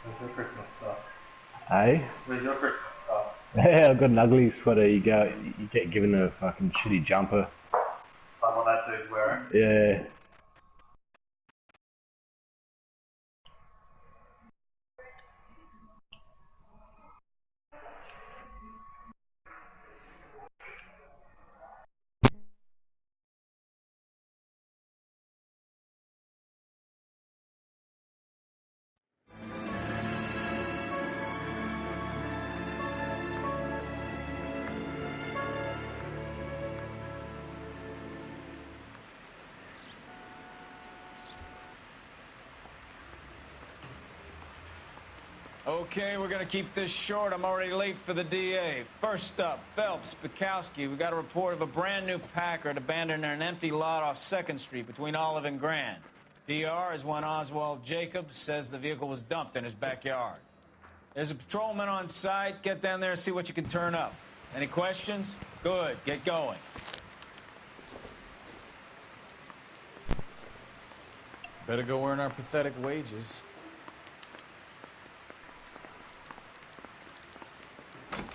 Where's your Christmas stuff? Eh? Where's your Christmas stuff? Yeah, I've got an ugly sweater. You get given a fucking shitty jumper. Like what that dude's wearing? Yeah. Okay, we're gonna keep this short. I'm already late for the DA. First up, Phelps, Bukowski. We got a report of a brand new Packard abandoned in an empty lot off 2nd Street between Olive and Grand. PR is one Oswald Jacobs says the vehicle was dumped in his backyard. There's a patrolman on site. Get down there and see what you can turn up. Any questions? Good, get going. Better go earn our pathetic wages.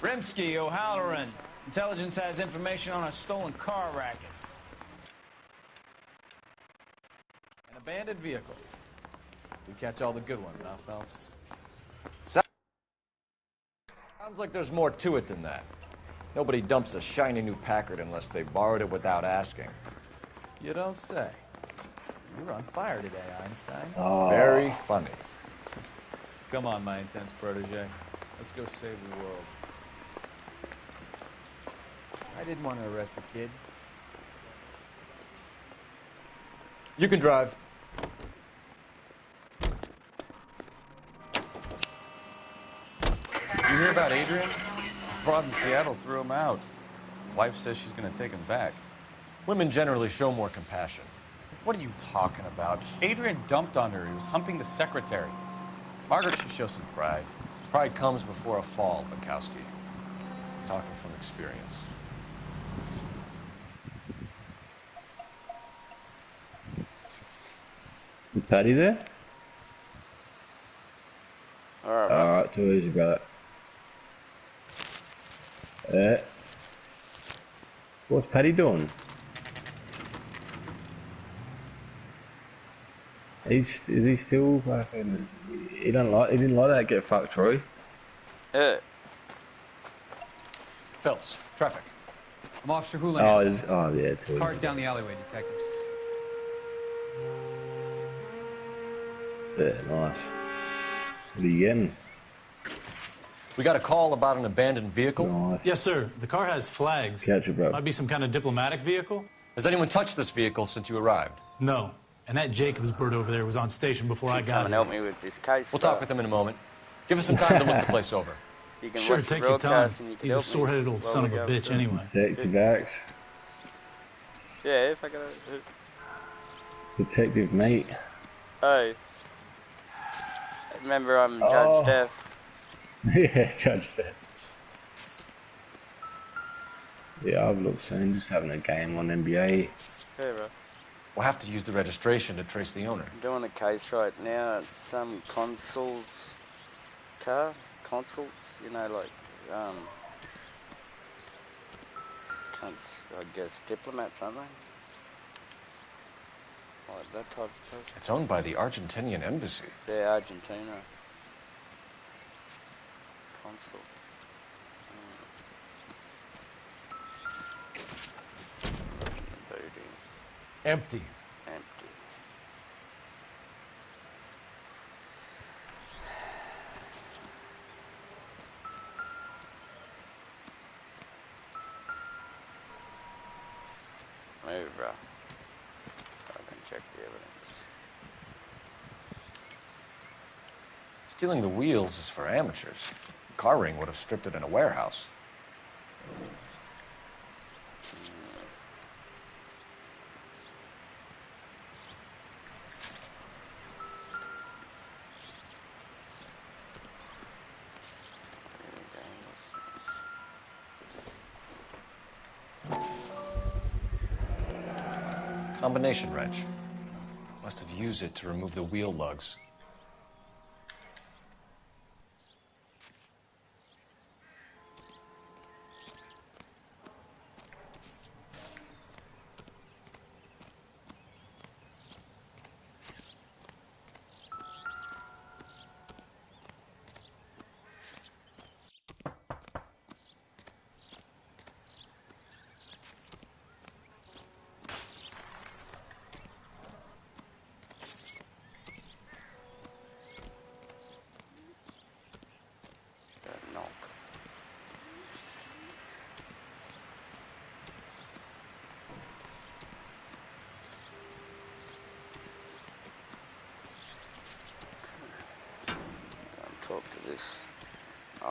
Rimsky, O'Halloran. Intelligence has information on a stolen car racket. An abandoned vehicle. We catch all the good ones, huh, Phelps? Sounds like there's more to it than that. Nobody dumps a shiny new Packard unless they borrowed it without asking. You don't say. You're on fire today, Einstein. Oh. Very funny. Come on, my intense protege. Let's go save the world. I didn't want to arrest the kid. You can drive. You hear about Adrian? Broad in Seattle threw him out. Wife says she's gonna take him back. Women generally show more compassion. What are you talking about? Adrian dumped on her. He was humping the secretary. Margaret should show some pride. Pride comes before a fall, Bukowski. Talking from experience. Is Paddy there? Alright, too easy, brother. What's Paddy doing? Is he still fucking? He didn't like that. Get fucked, Troy. Yeah. Phelps, traffic. I'm Officer Houlihan. Oh yeah, too. Cars down the alleyway, detectives. Yeah, nice. What are you getting? We got a call about an abandoned vehicle. Nice. Yes, sir. The car has flags. Catch it, bro. Might be some kind of diplomatic vehicle? Has anyone touched this vehicle since you arrived? No. And that Jacobs bird over there was on station before I got Come and here. help me with this case. We'll talk with him in a moment. Give us some time to look the place over. You can Sure, watch the take your time. broadcast and you can He's a help me sore-headed old while son we of a go bitch through. anyway. Detective Axe. Yeah, if I gotta... Detective mate. Oh. Remember, I'm Judge Death. Yeah, Judge Death. Yeah, I've looked soon. Just having a game on NBA. Yeah, bro. We'll have to use the registration to trace the owner. I'm doing a case right now. It's some consul's car. Consuls, you know, like, I guess diplomats, aren't they? Like that type of person. It's owned by the Argentinian embassy. Yeah, Argentina. Consul. Booty. Empty. Empty. Move, bro. I can check the evidence. Stealing the wheels is for amateurs. Car ring would have stripped it in a warehouse. Combination wrench. Must have used it to remove the wheel lugs.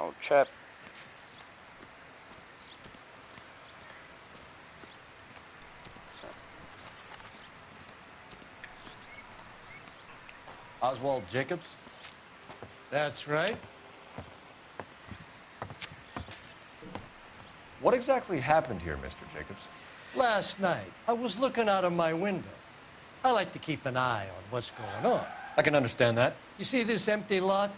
Old chap. Oswald Jacobs? That's right. What exactly happened here, Mr. Jacobs? Last night, I was looking out of my window. I like to keep an eye on what's going on. I can understand that. You see this empty lot?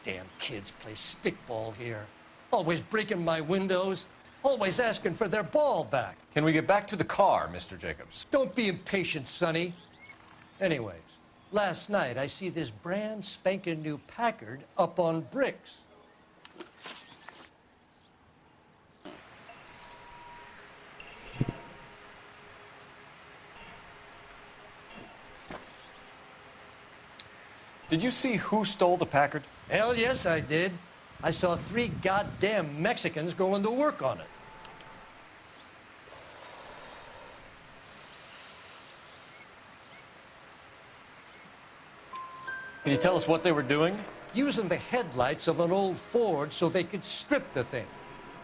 Damn kids play stickball here. Always breaking my windows. Always asking for their ball back. Can we get back to the car, Mr. Jacobs? Don't be impatient, Sonny. Anyways, last night I see this brand spanking new Packard up on bricks. Did you see who stole the Packard? Hell yes, I did. I saw 3 goddamn Mexicans going to work on it. Can you tell us what they were doing? Using the headlights of an old Ford so they could strip the thing.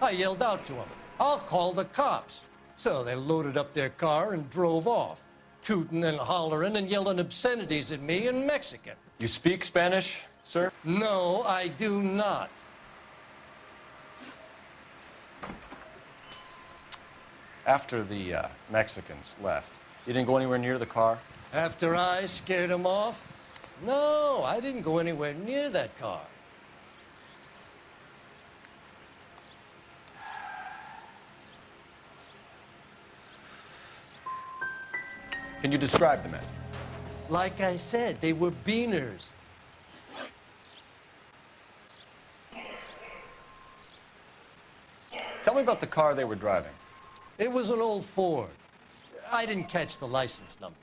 I yelled out to them, "I'll call the cops." So they loaded up their car and drove off, tooting and hollering and yelling obscenities at me in Mexican. You speak Spanish, sir? No, I do not. After the Mexicans left, you didn't go anywhere near the car? After I scared them off? No, I didn't go anywhere near that car. Can you describe the men? Like I said, they were beaners. Tell me about the car they were driving. It was an old Ford. I didn't catch the license number.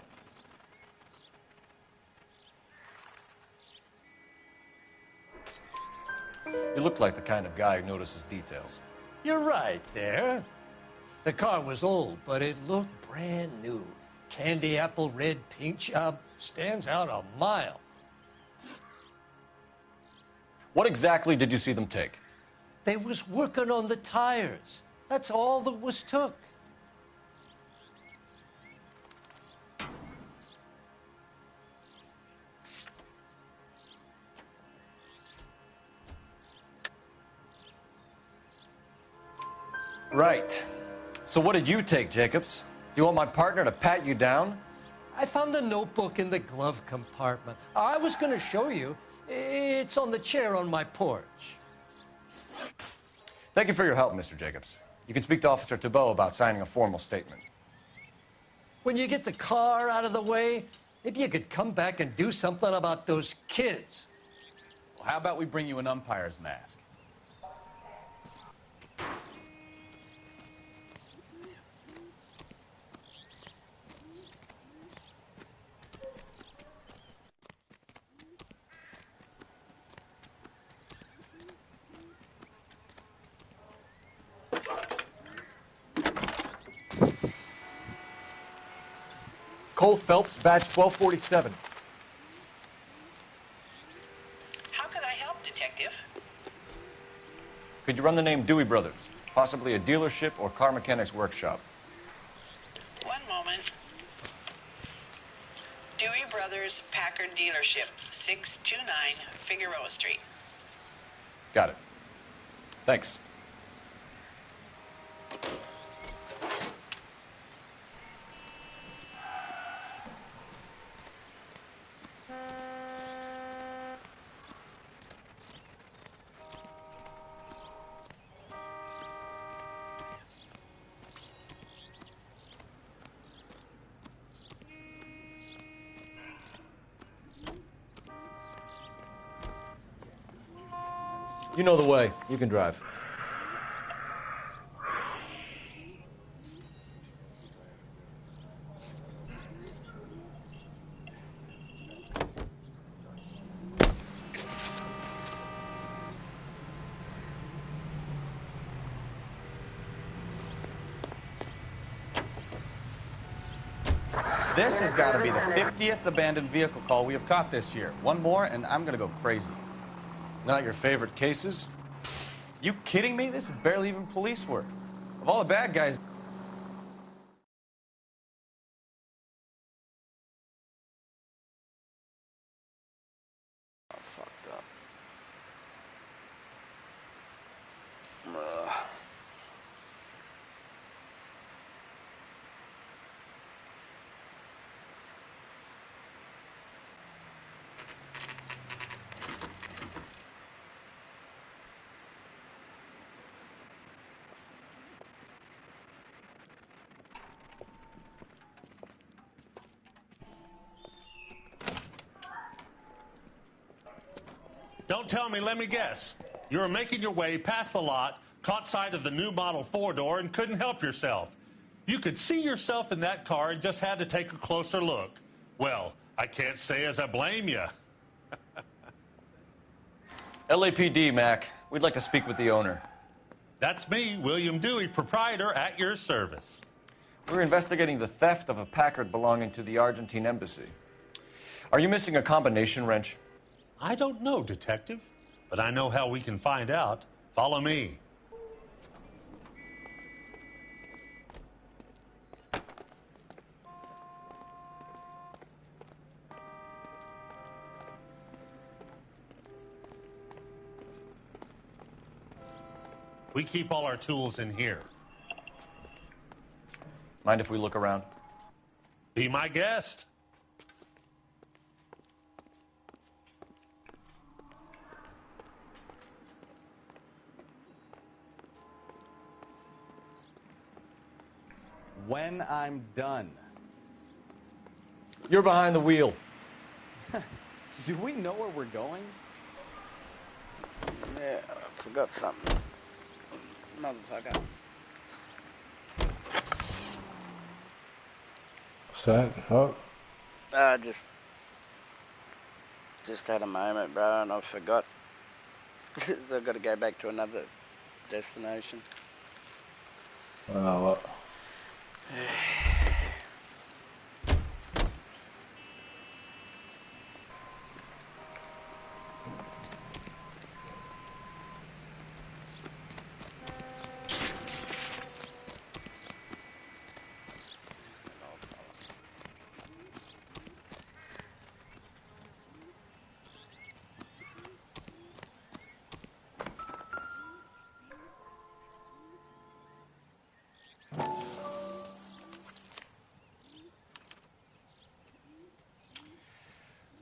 You look like the kind of guy who notices details. You're right there. The car was old, but it looked brand new. Candy apple red paint job stands out a mile. What exactly did you see them take? They was working on the tires. That's all that was took. Right. So what did you take, Jacobs? Do you want my partner to pat you down? I found a notebook in the glove compartment. I was going to show you. It's on the chair on my porch. Thank you for your help, Mr. Jacobs. You can speak to Officer Thibault about signing a formal statement. When you get the car out of the way, maybe you could come back and do something about those kids. Well, how about we bring you an umpire's mask? Cole Phelps, badge 1247. How can I help, Detective? Could you run the name Dewey Brothers? Possibly a dealership or car mechanics workshop. One moment. Dewey Brothers Packard Dealership, 629 Figueroa Street. Got it. Thanks. You know the way. You can drive. This has got to be the 50th abandoned vehicle call we have caught this year. One more, and I'm going to go crazy. Not your favorite cases? You kidding me? This is barely even police work. Of all the bad guys... Oh, fucked up. Ugh. Don't tell me, let me guess. You were making your way past the lot, caught sight of the new model 4-door, and couldn't help yourself. You could see yourself in that car and just had to take a closer look. Well, I can't say as I blame you. LAPD, Mac. We'd like to speak with the owner. That's me, William Dewey, proprietor, at your service. We're investigating the theft of a Packard belonging to the Argentine embassy. Are you missing a combination wrench? I don't know, Detective, but I know how we can find out. Follow me. We keep all our tools in here. Mind if we look around? Be my guest. When I'm done. You're behind the wheel. Do we know where we're going? Yeah, I forgot something. Motherfucker. What's that? Oh. Just had a moment, bro, and I forgot. So I've got to go back to another destination. Oh, what?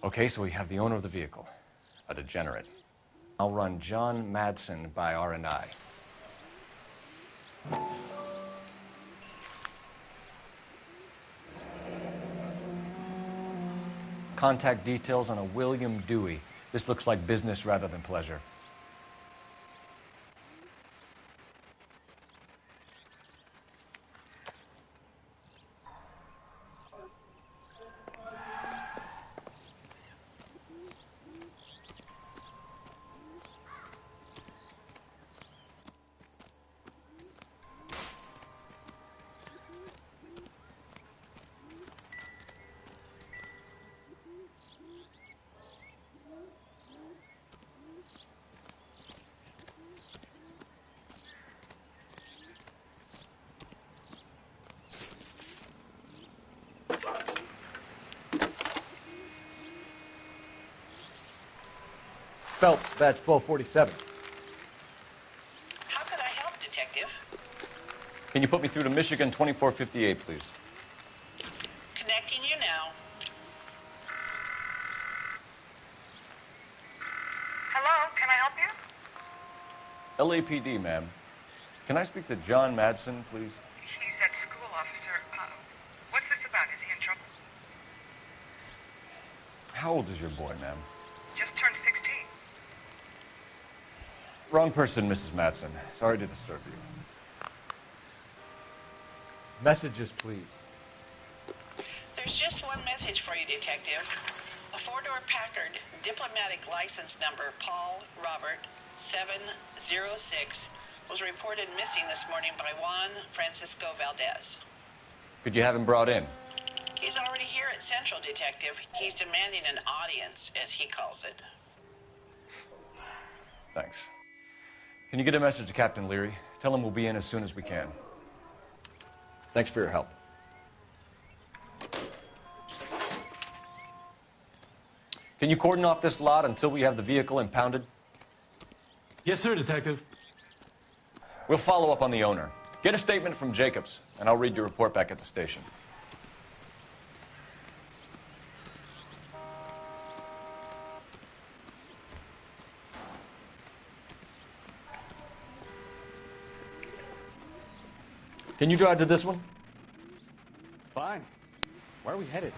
Okay, so we have the owner of the vehicle, a degenerate. I'll run John Madsen by R&I. Contact details on a William Dewey. This looks like business rather than pleasure. Phelps, badge 1247. How could I help, Detective? Can you put me through to Michigan 2458, please? Connecting you now. Hello, can I help you? LAPD, ma'am. Can I speak to John Madsen, please? He's at school, officer. What's this about? Is he in trouble? How old is your boy, ma'am? Just turned 16. Wrong person, Mrs. Madsen. Sorry to disturb you. Messages, please. There's just one message for you, Detective. A 4-door Packard, diplomatic license number Paul Robert 706, was reported missing this morning by Juan Francisco Valdez. Could you have him brought in? He's already here at Central, Detective. He's demanding an audience, as he calls it. Thanks. Can you get a message to Captain Leary? Tell him we'll be in as soon as we can. Thanks for your help. Can you cordon off this lot until we have the vehicle impounded? Yes, sir, Detective. We'll follow up on the owner. Get a statement from Jacobs, and I'll read your report back at the station. Can you drive to this one? Fine. Where are we headed?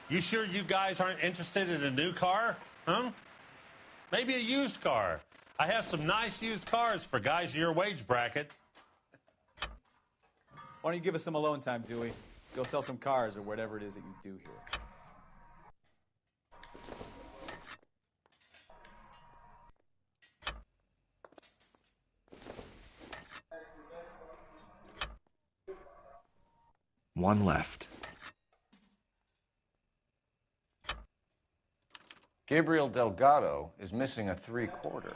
You sure you guys aren't interested in a new car? Huh? Maybe a used car. I have some nice used cars for guys in your wage bracket. Why don't you give us some alone time, Dewey? Go sell some cars or whatever it is that you do here. One left. Gabriel Delgado is missing a 3/4.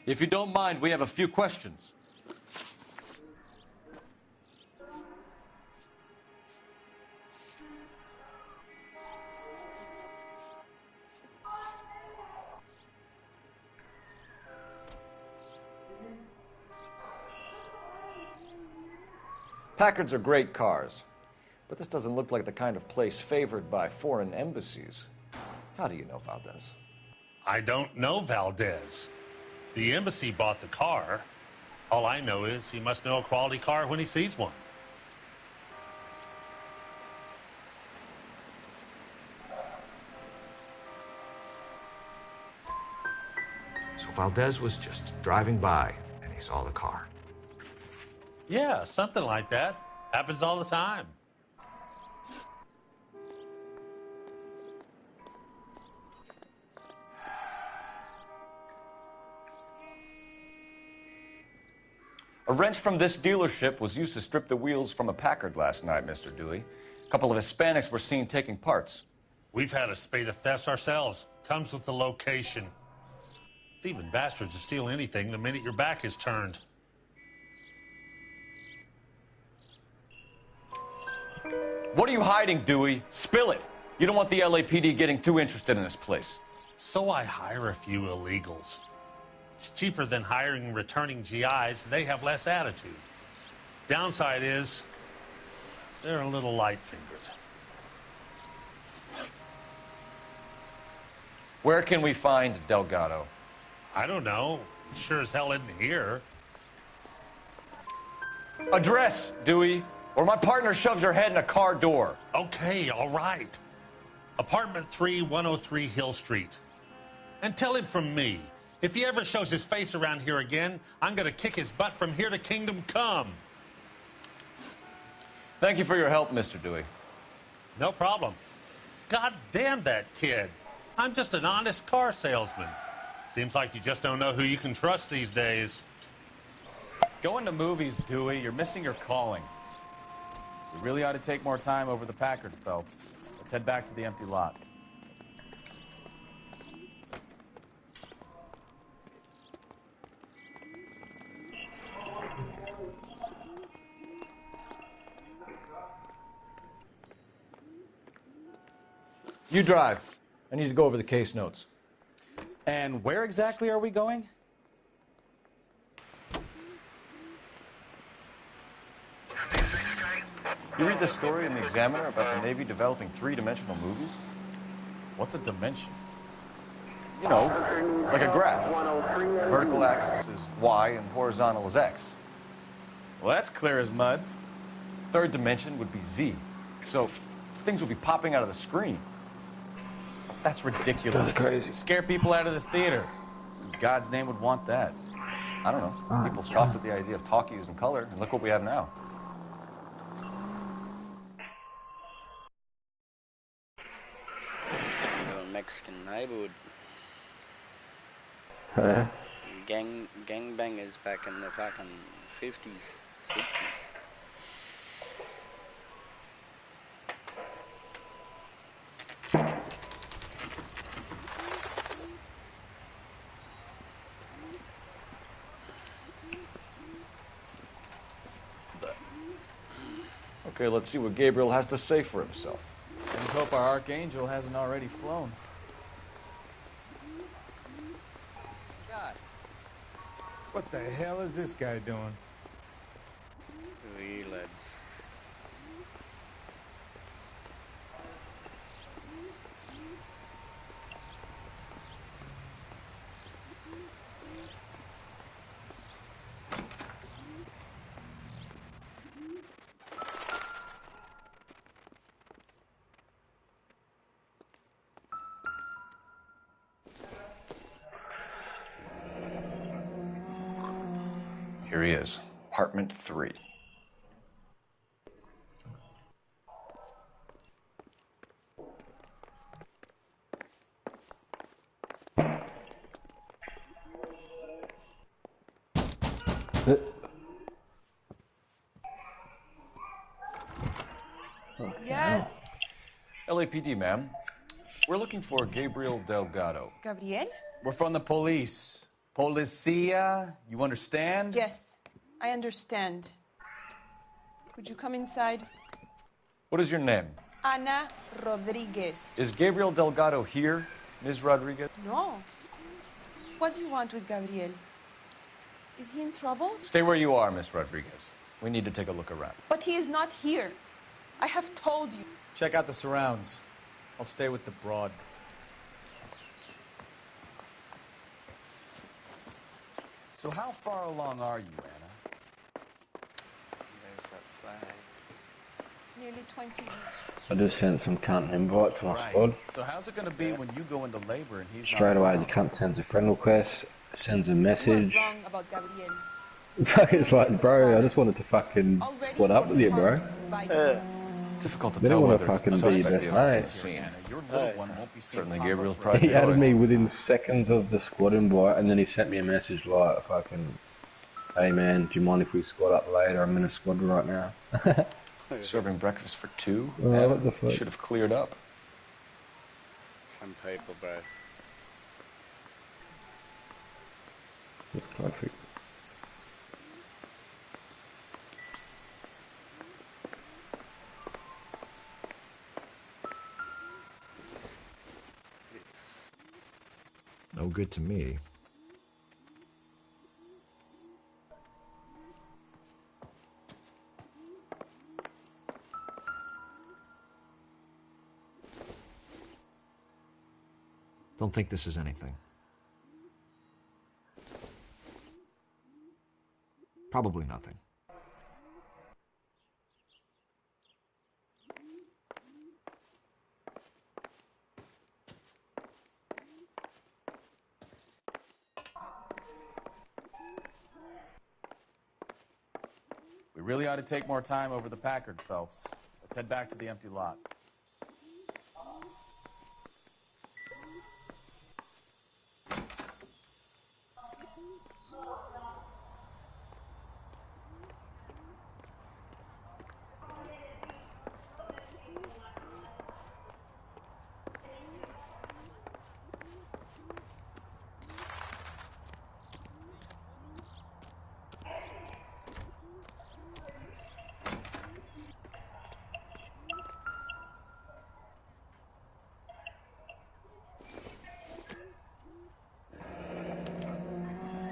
If you don't mind, we have a few questions. Packards are great cars, but this doesn't look like the kind of place favored by foreign embassies. How do you know Valdez? I don't know Valdez. The embassy bought the car. All I know is he must know a quality car when he sees one. So Valdez was just driving by and he saw the car. Yeah, something like that. Happens all the time. A wrench from this dealership was used to strip the wheels from a Packard last night, Mr. Dewey. A couple of Hispanics were seen taking parts. We've had a spate of thefts ourselves. Comes with the location. Thieving bastards will steal anything the minute your back is turned. What are you hiding, Dewey? Spill it. You don't want the LAPD getting too interested in this place. So I hire a few illegals. It's cheaper than hiring returning GIs, and they have less attitude. Downside is, they're a little light-fingered. Where can we find Delgado? I don't know. He sure as hell isn't here. Address, Dewey, or my partner shoves your head in a car door. Okay, all right. Apartment 3, 103 Hill Street. And tell him from me, if he ever shows his face around here again, I'm going to kick his butt from here to Kingdom Come. Thank you for your help, Mr. Dewey. No problem. God damn that kid. I'm just an honest car salesman. Seems like you just don't know who you can trust these days. Going to movies, Dewey. You're missing your calling. We really ought to take more time over the Packard, Phelps. Let's head back to the empty lot. You drive. I need to go over the case notes. And where exactly are we going? You read this story in the Examiner about the Navy developing three-dimensional movies? What's a dimension? You know, like a graph. Vertical axis is Y and horizontal is X. Well, that's clear as mud. Third dimension would be Z. So things would be popping out of the screen. That's ridiculous. That's crazy. Scare people out of the theater. In God's name would want that. I don't know. People scoffed at the idea of talkies in color, and look what we have now. Mexican neighborhood. Yeah. Gangbangers back in the fucking 50s, 60s. Okay, let's see what Gabriel has to say for himself. Let's hope our archangel hasn't already flown. God. What the hell is this guy doing? Who are you lads? Here he is, apartment 3. Yeah. LAPD, ma'am. We're looking for Gabriel Delgado. Gabriel? We're from the police. Policia, you understand? Yes, I understand. Could you come inside? What is your name? Ana Rodriguez. Is Gabriel Delgado here, Ms. Rodriguez? No. What do you want with Gabriel? Is he in trouble? Stay where you are, Miss Rodriguez. We need to take a look around. But he is not here. I have told you. Check out the surrounds. I'll stay with the broad. So how far along are you, Anna? There's that flag. Nearly 20 weeks. I just sent some cunt invite to my squad. So how's it going to be when you go into labor and he's Straight not away, around? the cunt sends a friend request, sends a You message. are wrong about Gabriel. It's like, bro, I just wanted to fucking squad up with you, bro. Difficult to They tell don't want whether to it's the fucking be suspect best the mate. office scene. Your little one won't be seen Certainly pop Gabriel's up pride. He added me within seconds of the squad invite, and then he sent me a message like, fucking, hey man, do you mind if we squad up later? I'm in a squad right now. Serving breakfast for 2? Oh, Man, what the fuck? Should have cleared up. Some people, bro. That's classic. No good to me. Don't think this is anything. Probably nothing. We really ought to take more time over the Packard, Phelps. Let's head back to the empty lot.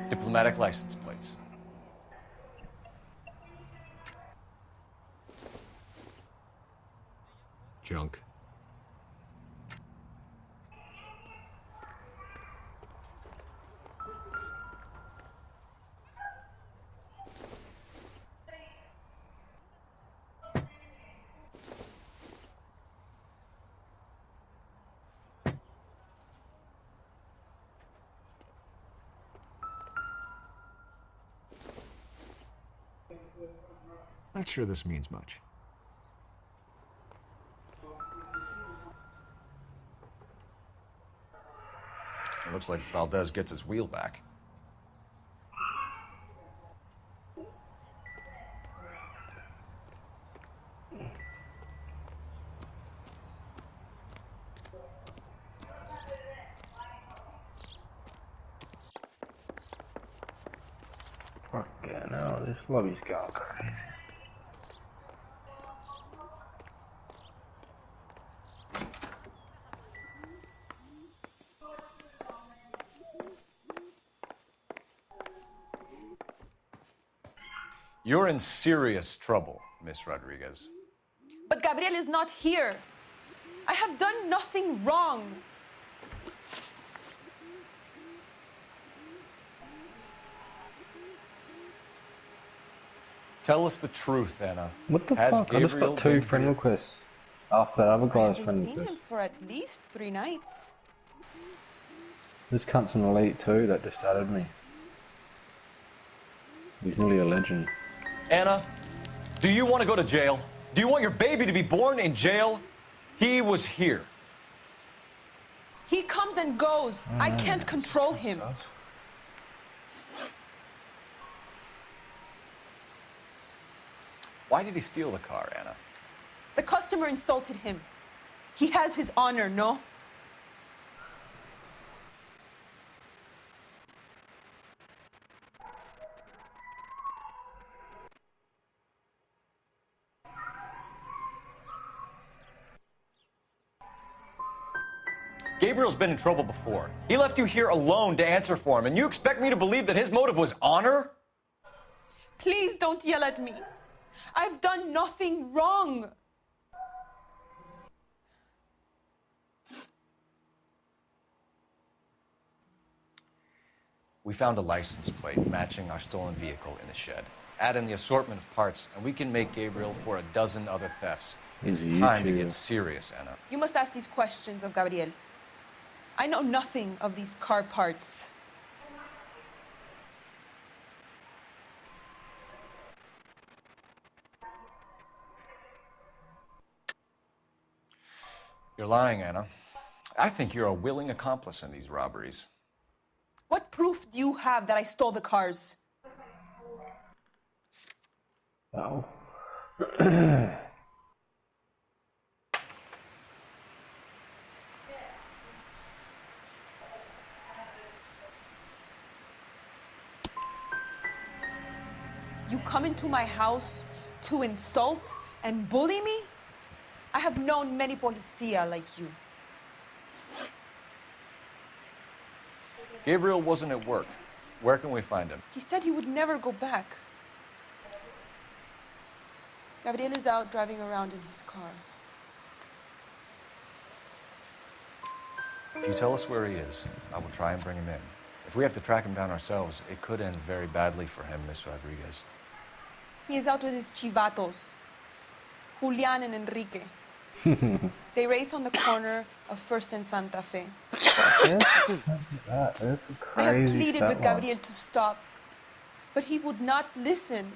Diplomatic license plates. Not sure this means much. It looks like Valdez gets his wheel back. Fucking hell, this lobby's going crazy. You're in serious trouble, Miss Rodriguez. But Gabriel is not here. I have done nothing wrong. Tell us the truth, Anna. What the Has fuck? I just Gabriel got 2 been friend here? requests after the other I guy's haven't friend seen request. him for at least 3 nights. This cunt's an elite too that just added me. He's nearly a legend. Anna, do you want to go to jail? Do you want your baby to be born in jail? He was here. He comes and goes. I can't control him. Why did he steal the car, Anna? The customer insulted him. He has his honor, no? Gabriel's been in trouble before. He left you here alone to answer for him, and you expect me to believe that his motive was honor? Please don't yell at me. I've done nothing wrong. We found a license plate matching our stolen vehicle in the shed. Add in the assortment of parts, and we can make Gabriel for a dozen other thefts. It's time to get serious, Anna. You must ask these questions of Gabriel. I know nothing of these car parts. You're lying, Anna. I think you're a willing accomplice in these robberies. What proof do you have that I stole the cars? Oh. You come into my house to insult and bully me? I have known many policia like you. Gabriel wasn't at work. Where can we find him? He said he would never go back. Gabriel is out driving around in his car. If you tell us where he is, I will try and bring him in. If we have to track him down ourselves, it could end very badly for him, Miss Rodriguez. He is out with his chivatos, Julian and Enrique. They race on the corner of First and Santa Fe. That's a I have crazy pleaded stat with line. Gabriel to stop, but he would not listen.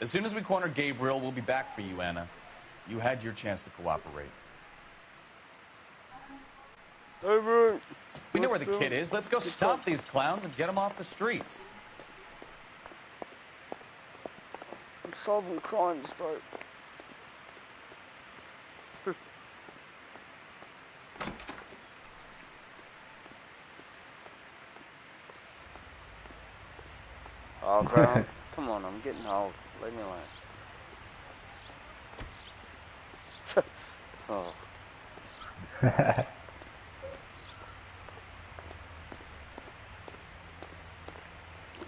As soon as we corner Gabriel, we'll be back for you, Anna. You had your chance to cooperate. We know where the kid is. Let's go stop these clowns and get them off the streets. I'm solving crimes, bro. Oh, bro, come on, I'm getting old. Leave me alone. Oh.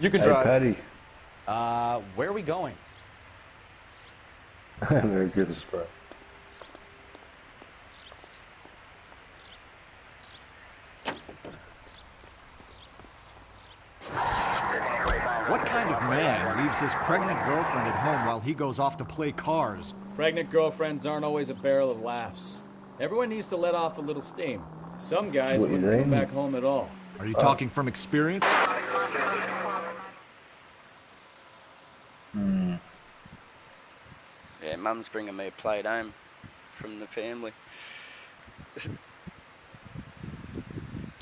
You can Hey, drive. Patty. Where are we going? Very good, bro. What kind of man leaves his pregnant girlfriend at home while he goes off to play cars? Pregnant girlfriends aren't always a barrel of laughs. Everyone needs to let off a little steam. Some guys What, you wouldn't come think? back home at all. Are you talking from experience? Mum's bringing me a plate home from the family.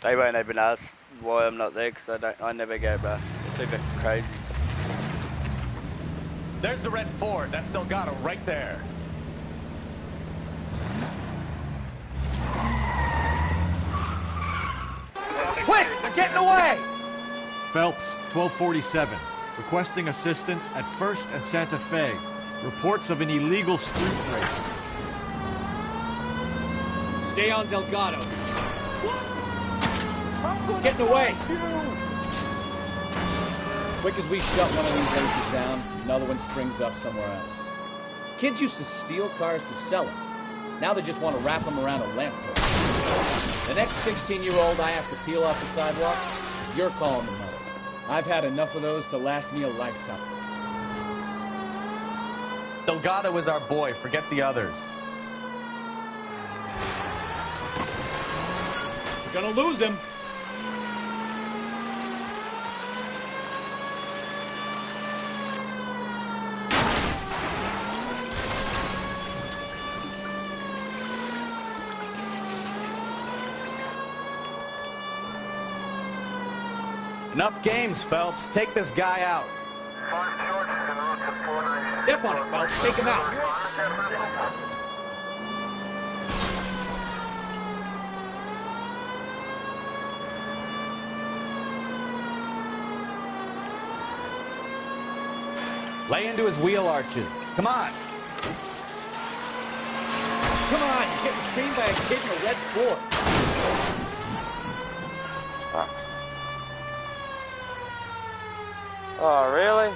They won't even ask why I'm not there because I never go, bro. They're too bit crazy. There's the red Ford. That's Delgado right there. Quick! They're getting away! Phelps, 1247. Requesting assistance at 1st and Santa Fe. Reports of an illegal street race. Stay on Delgado. He's getting away. Quick as we shut one of these races down, another one springs up somewhere else. Kids used to steal cars to sell them. Now they just want to wrap them around a lamppost. The next 16-year-old I have to peel off the sidewalk, you're calling the mother. I've had enough of those to last me a lifetime. Delgado is our boy. Forget the others. We're gonna lose him. Enough games, Phelps. Take this guy out. Step on it, Phelps. Take him out. Lay into his wheel arches. Come on. Come on, you're getting creamed by a kid in a red Ford. Oh, really?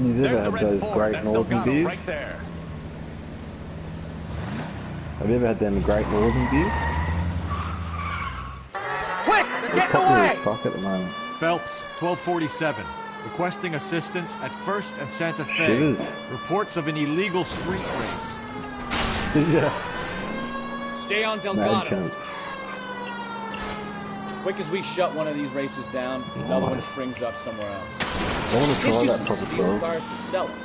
You've ever had those Great Northern beers? Right there. Have you ever had them Great Northern beers? Quick! They're getting Popular away! as fuck at the moment. Phelps, 1247. Requesting assistance at 1st and Santa Fe. Shivers. Reports of an illegal street race. Yeah. Stay on Mad Delgado. cunt. Quick as we shut one of these races down, another one springs up somewhere else. I want to Kids try used that to proper steal 12. cars to sell them.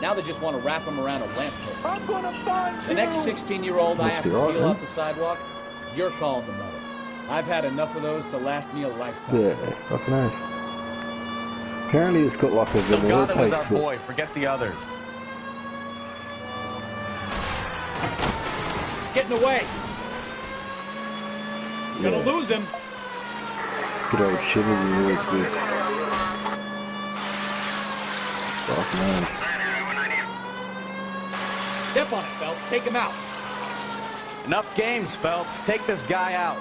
Now they just want to wrap them around a lamppost. I'm gonna find The next 16-year-old I Must have be to right, peel man. off the sidewalk, you're calling the mother. I've had enough of those to last me a lifetime. Yeah, fucking hell. Apparently it's got like a vanilla Delgado is taste our to it. boy. Forget the others. He's getting away. We're gonna Yeah. lose him. Good old shivers is always good. Fuck man. Step on it, Phelps. Take him out. Enough games, Phelps. Take this guy out.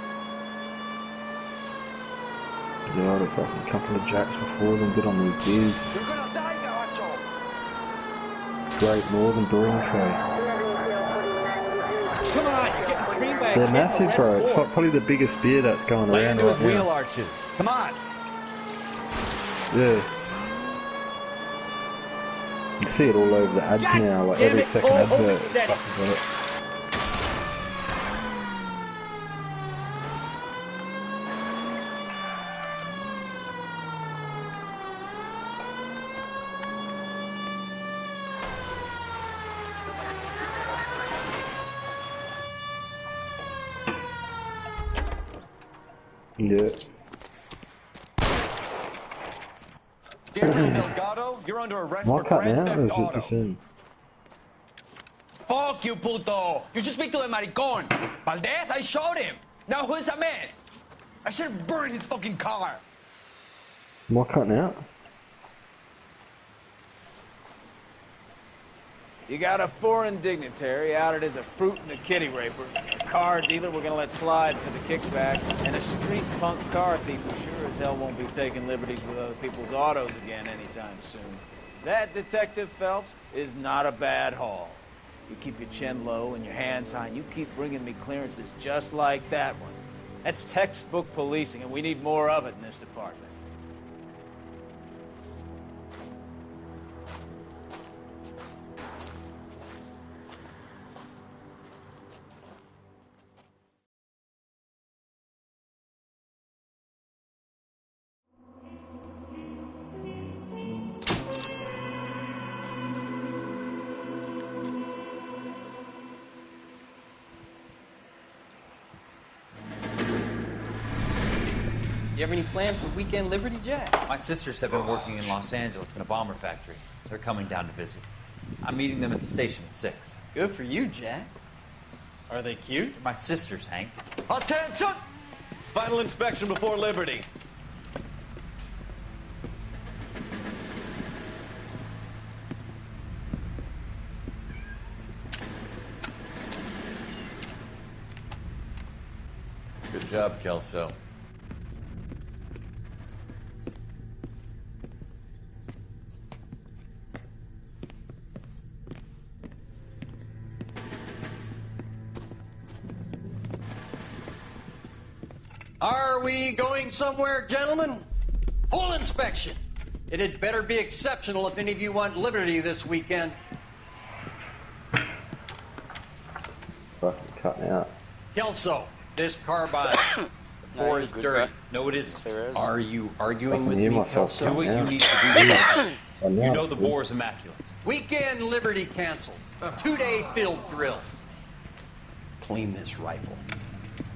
Yeah, I had a fucking couple of jacks before them, good on these beers. You're gonna die, Garacho. Great Northern Brewing Trade. Come on, you're getting creamed by a They're kid massive, in a bro. red It's Ford. like probably the biggest beer that's going Lay around into his right wheel now. arches. Come on. Yeah. You see it all over the ads God now, like damn every it, second Cole, hold it advert. steady. Fucking got it. Yeah. Gabriel Delgado, you're under arrest Am I for cutting grand out or theft is it the auto. same? Fuck you, puto! You should speak to the maricon. Valdez, I showed him. Now who's a man? I should have burned his fucking car. Am I cutting out? You got a foreign dignitary outed as a fruit and a kitty raper, a car dealer we're gonna let slide for the kickbacks, and a street punk car thief who sure as hell won't be taking liberties with other people's autos again anytime soon. That, Detective Phelps, is not a bad haul. You keep your chin low and your hands high, and you keep bringing me clearances just like that one. That's textbook policing, and we need more of it in this department. You have any plans for Weekend Liberty, Jack? My sisters have been working in Los Angeles in a bomber factory. They're coming down to visit. I'm meeting them at the station at 6. Good for you, Jack. Are they cute? They're my sisters, Hank. Attention! Final inspection before Liberty. Good job, Kelso. Are we going somewhere, gentlemen? Full inspection. It had better be exceptional if any of you want liberty this weekend. Fucking cut me out. Kelso, this carbine. The bore is dirty. No, it isn't. Are you arguing with hear me, myself Kelso? Do what Yeah. you need to do, Sergeant. I'm You not, know the dude. bore is immaculate. Weekend liberty canceled. 2-day field drill. Clean this rifle.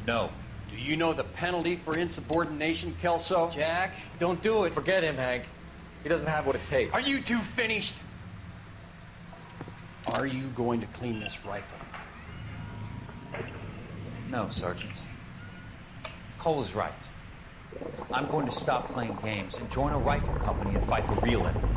No. Do you know the penalty for insubordination, Kelso? Jack, don't do it. Forget him, Hank. He doesn't have what it takes. Are you two finished? Are you going to clean this rifle? No, Sergeant. Cole is right. I'm going to stop playing games and join a rifle company and fight the real enemy.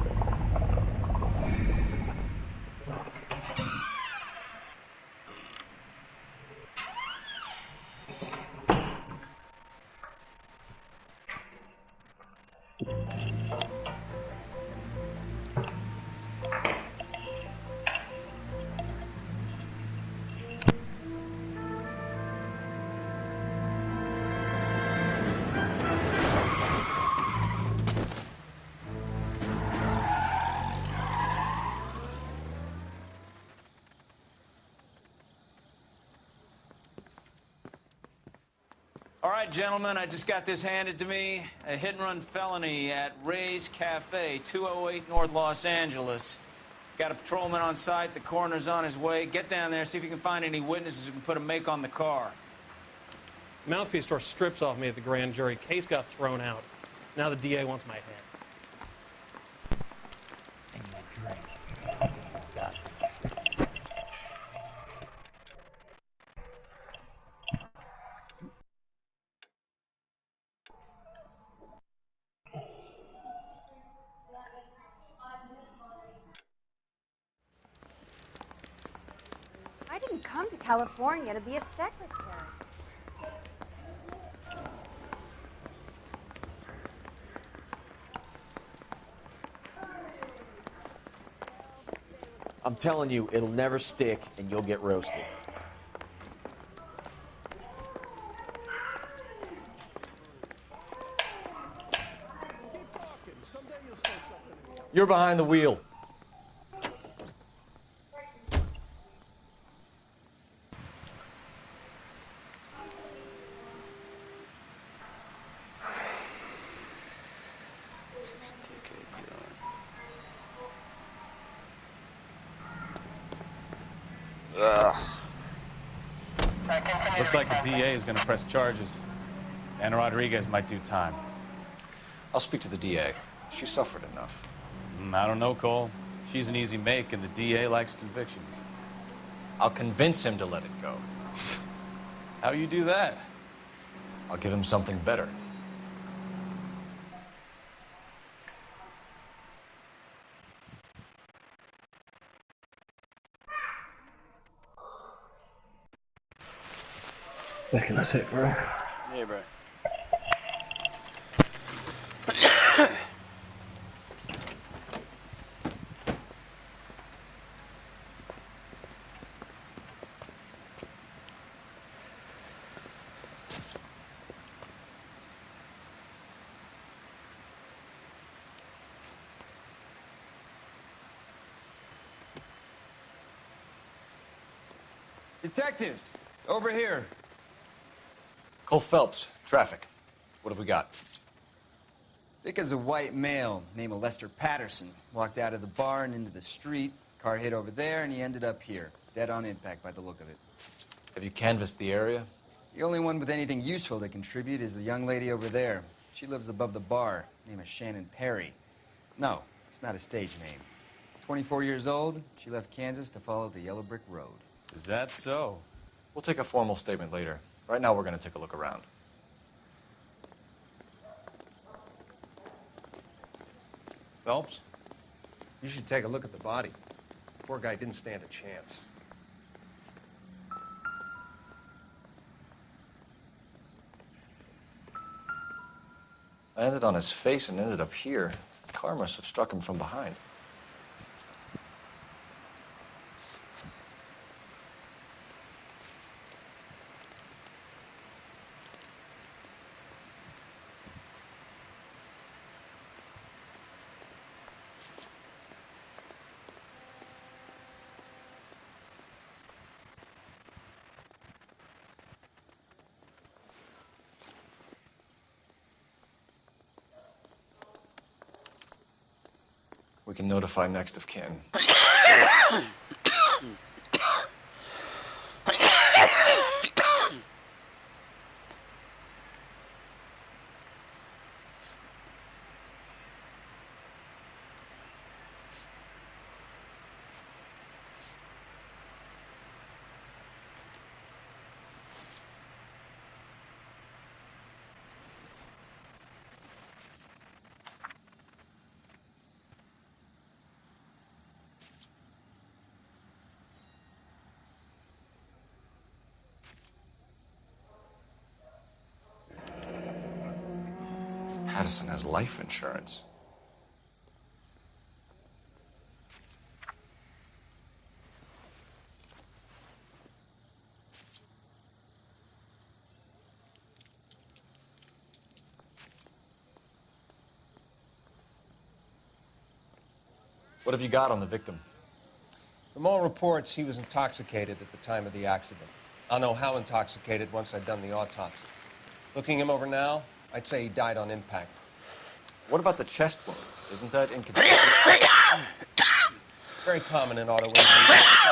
All right, gentlemen, I just got this handed to me. A hit-and-run felony at Ray's Cafe, 208 North Los Angeles. Got a patrolman on site. The coroner's on his way. Get down there, see if you can find any witnesses who can put a make on the car. Mouthpiece tore strips off me at the grand jury. Case got thrown out. Now the DA wants my hand. I didn't come to California to be a secretary. I'm telling you, it'll never stick, and you'll get roasted. You're behind the wheel. Looks like the DA is going to press charges. And Rodriguez might do time. I'll speak to the DA. She suffered enough. I don't know, Cole. She's an easy make, and the DA likes convictions. I'll convince him to let it go. How do you do that? I'll give him something better. Second, that's it, bro. Yeah, bro. Detectives, over here. Cole Phelps, traffic. What have we got? Thick as a white male named Lester Patterson walked out of the bar and into the street. Car hit over there, and he ended up here, dead on impact by the look of it. Have you canvassed the area? The only one with anything useful to contribute is the young lady over there. She lives above the bar. Name is Shannon Perry. No, it's not a stage name. 24 years old, she left Kansas to follow the Yellow Brick Road. Is that so? We'll take a formal statement later. Right now, we're going to take a look around. Phelps, you should take a look at the body. Poor guy didn't stand a chance. Landed on his face and ended up here. The car must have struck him from behind. We can notify next of kin. Patterson has life insurance. What have you got on the victim? From all reports, he was intoxicated at the time of the accident. I'll know how intoxicated once I've done the autopsy. Looking him over now, I'd say he died on impact. What about the chest wound? Isn't that inconsistent? Very common in auto injury.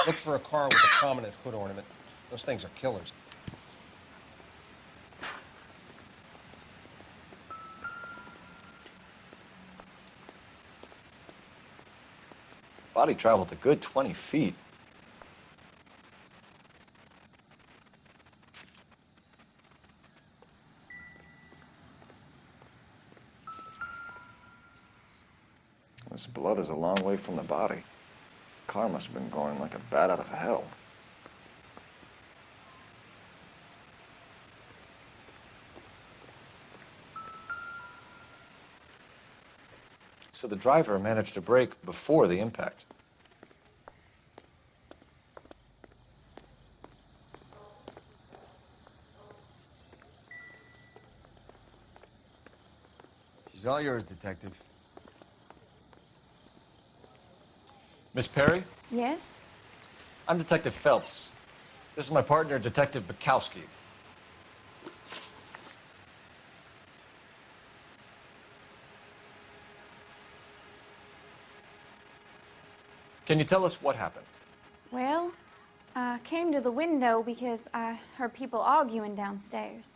Look for a car with a prominent hood ornament. Those things are killers. Body traveled a good 20 feet. This blood is a long way from the body. The car must have been going like a bat out of hell. So the driver managed to brake before the impact. She's all yours, Detective. Miss Perry? Yes? I'm Detective Phelps. This is my partner, Detective Bukowski. Can you tell us what happened? Well, I came to the window because I heard people arguing downstairs.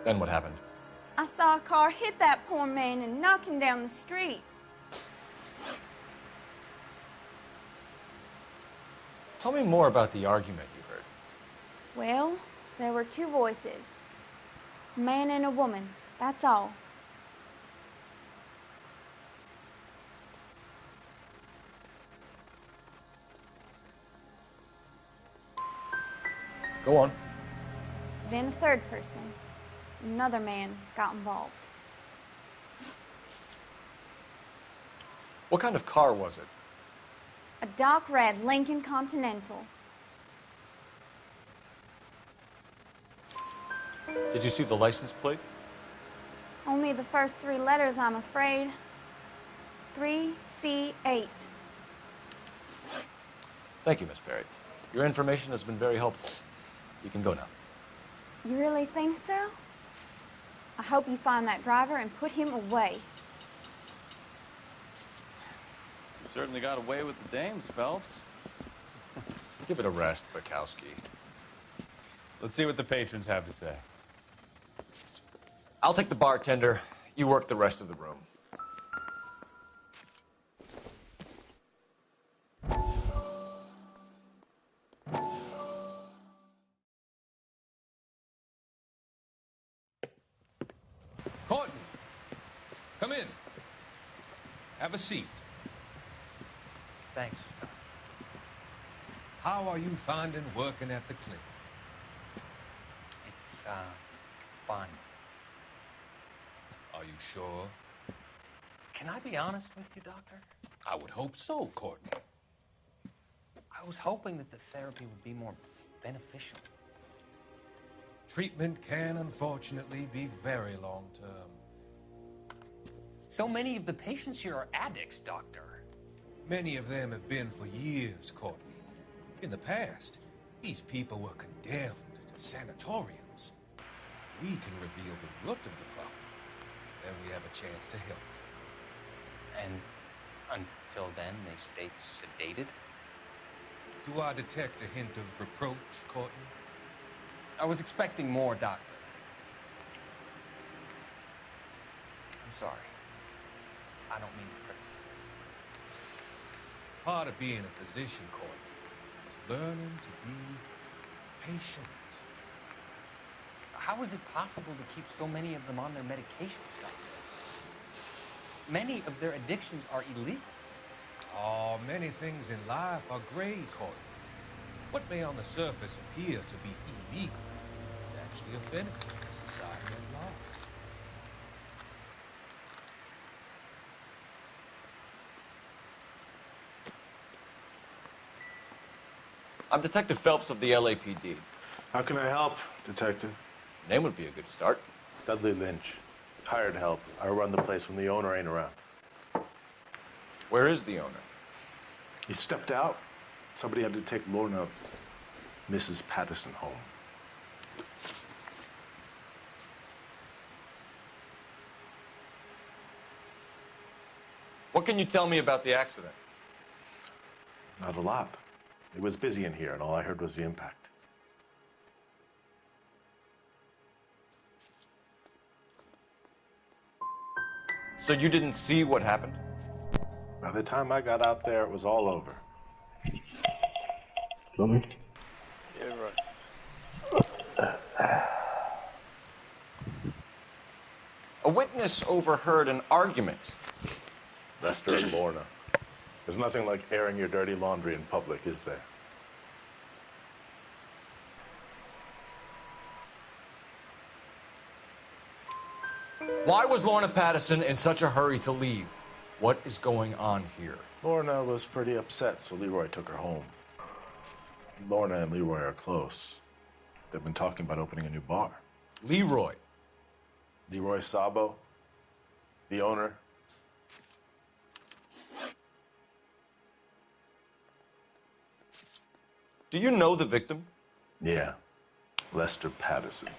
Then what happened? I saw a car hit that poor man and knock him down the street. Tell me more about the argument you heard. Well, there were two voices. A man and a woman, that's all. Go on. Then a third person, another man, got involved. What kind of car was it? A dark red Lincoln Continental. Did you see the license plate? Only the first three letters, I'm afraid. 3C8. Thank you, Miss Perry. Your information has been very helpful. You can go now. You really think so? I hope you find that driver and put him away. You certainly got away with the dames, Phelps. Give it a rest, Bukowski. Let's see what the patrons have to say. I'll take the bartender. You work the rest of the room. Courtney, come in. Have a seat. Thanks. How are you finding working at the clinic? It's, fun. Are you sure? Can I be honest with you, Doctor? I would hope so, Courtney. I was hoping that the therapy would be more beneficial. Treatment can, unfortunately, be very long-term. So many of the patients here are addicts, Doctor. Many of them have been for years, Courtney. In the past, these people were condemned to sanatoriums. We can reveal the root of the problem, and we have a chance to help. And until then, they stay sedated? Do I detect a hint of reproach, Courtney? I was expecting more, Doctor. I'm sorry. I don't mean to criticize. Part of being a physician, Courtney, is learning to be patient. How is it possible to keep so many of them on their medications, Doctor? Many of their addictions are illegal. Oh, many things in life are gray, Courtney. What may on the surface appear to be illegal is actually a benefit to society at large. I'm Detective Phelps of the LAPD. How can I help, Detective? Your name would be a good start. Dudley Lynch. Hired help. I run the place when the owner ain't around. Where is the owner? He stepped out. Somebody had to take Lorna, Mrs. Patterson, home. What can you tell me about the accident? Not a lot. It was busy in here, and all I heard was the impact. So you didn't see what happened? By the time I got out there, it was all over. Tommy? Yeah, right. A witness overheard an argument. Lester and Lorna. There's nothing like airing your dirty laundry in public, is there? Why was Lorna Patterson in such a hurry to leave? What is going on here? Lorna was pretty upset, so Leroy took her home. Lorna and Leroy are close. They've been talking about opening a new bar. Leroy? Leroy Sabo, the owner. Do you know the victim? Yeah, Lester Patterson.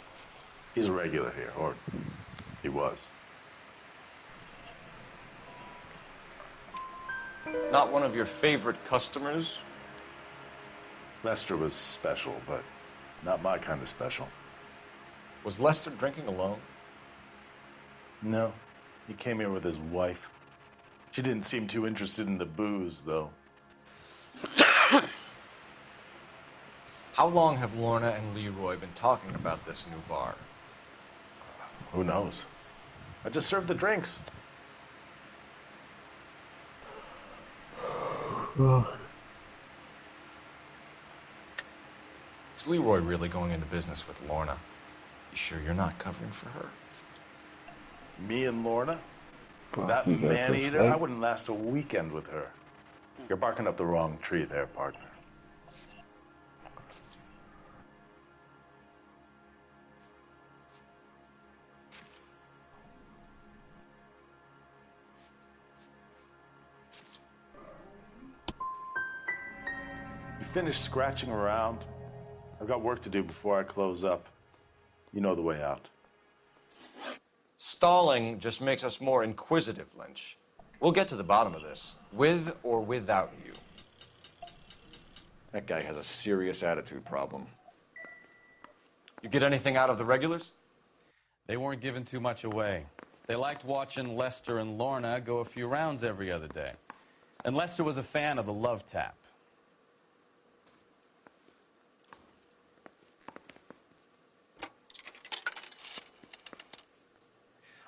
He's a regular here, or he was. Not one of your favorite customers? Lester was special, but not my kind of special. Was Lester drinking alone? No, he came here with his wife. She didn't seem too interested in the booze, though. How long have Lorna and Leroy been talking about this new bar? Who knows? I just served the drinks. Is Leroy really going into business with Lorna? You sure you're not covering for her? Me and Lorna? Oh, That you go man-eater? first, I wouldn't last a weekend with her. You're barking up the wrong tree there, partner. You finished scratching around? I've got work to do before I close up. You know the way out. Stalling just makes us more inquisitive, Lynch. We'll get to the bottom of this, with or without you. That guy has a serious attitude problem. You get anything out of the regulars? They weren't giving too much away. They liked watching Lester and Lorna go a few rounds every other day. And Lester was a fan of the love tap.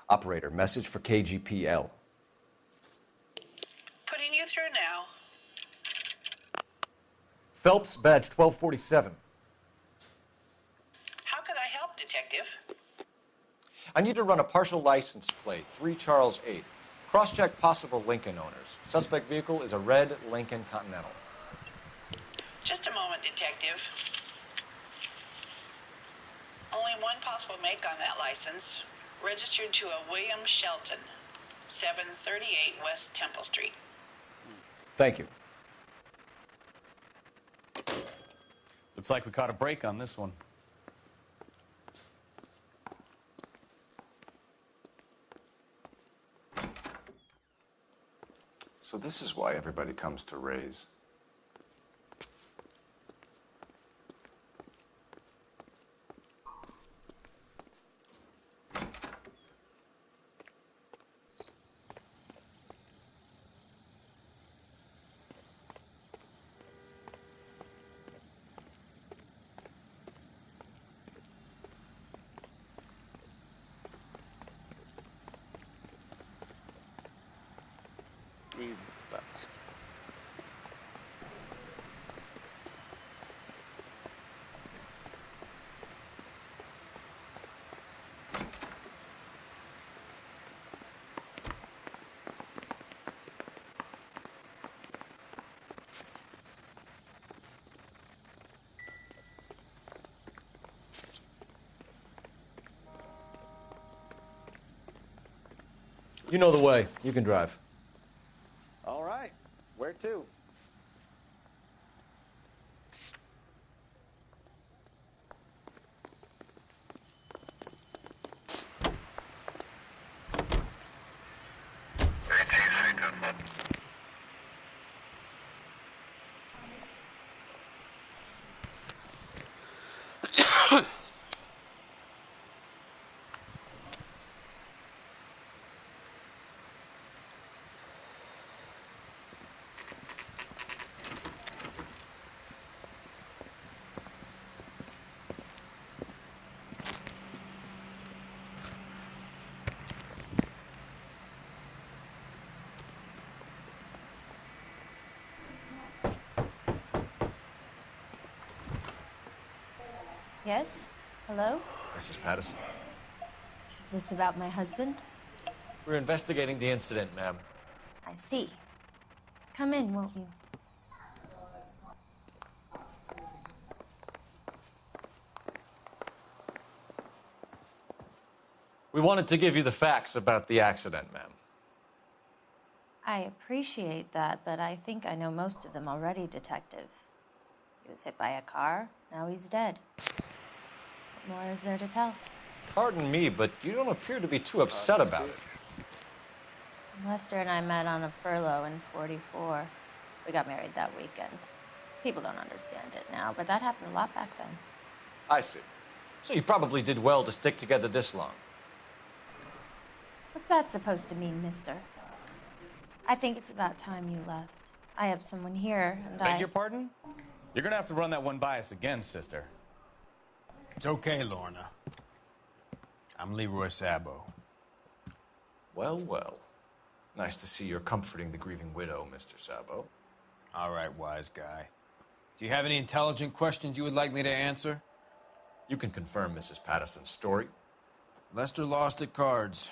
Operator, message for KGPL. Putting you through now. Phelps, badge 1247. How could I help, Detective? I need to run a partial license plate, 3 Charles 8. Cross-check possible Lincoln owners. Suspect vehicle is a red Lincoln Continental. Just a moment, Detective. Only one possible make on that license. Registered to a William Shelton, 738 West Temple Street. Thank you. Looks like we caught a break on this one. So this is why everybody comes to Ray's. You bastard. You know the way. You can drive. All right. Where to? Yes? Hello? Mrs. Patterson. Is this about my husband? We're investigating the incident, ma'am. I see. Come in, won't you? We wanted to give you the facts about the accident, ma'am. I appreciate that, but I think I know most of them already, Detective. He was hit by a car, now he's dead. What more is there to tell? Pardon me, but you don't appear to be too upset about it. Lester and I met on a furlough in '44. We got married that weekend. People don't understand it now, but that happened a lot back then. I see. So you probably did well to stick together this long. What's that supposed to mean, mister? I think it's about time you left. I have someone here, and Beg your pardon? You're gonna have to run that one by us again, sister. It's okay, Lorna. I'm Leroy Sabo. Well, well. Nice to see you're comforting the grieving widow, Mr. Sabo. All right, wise guy. Do you have any intelligent questions you would like me to answer? You can confirm Mrs. Patterson's story. Lester lost at cards.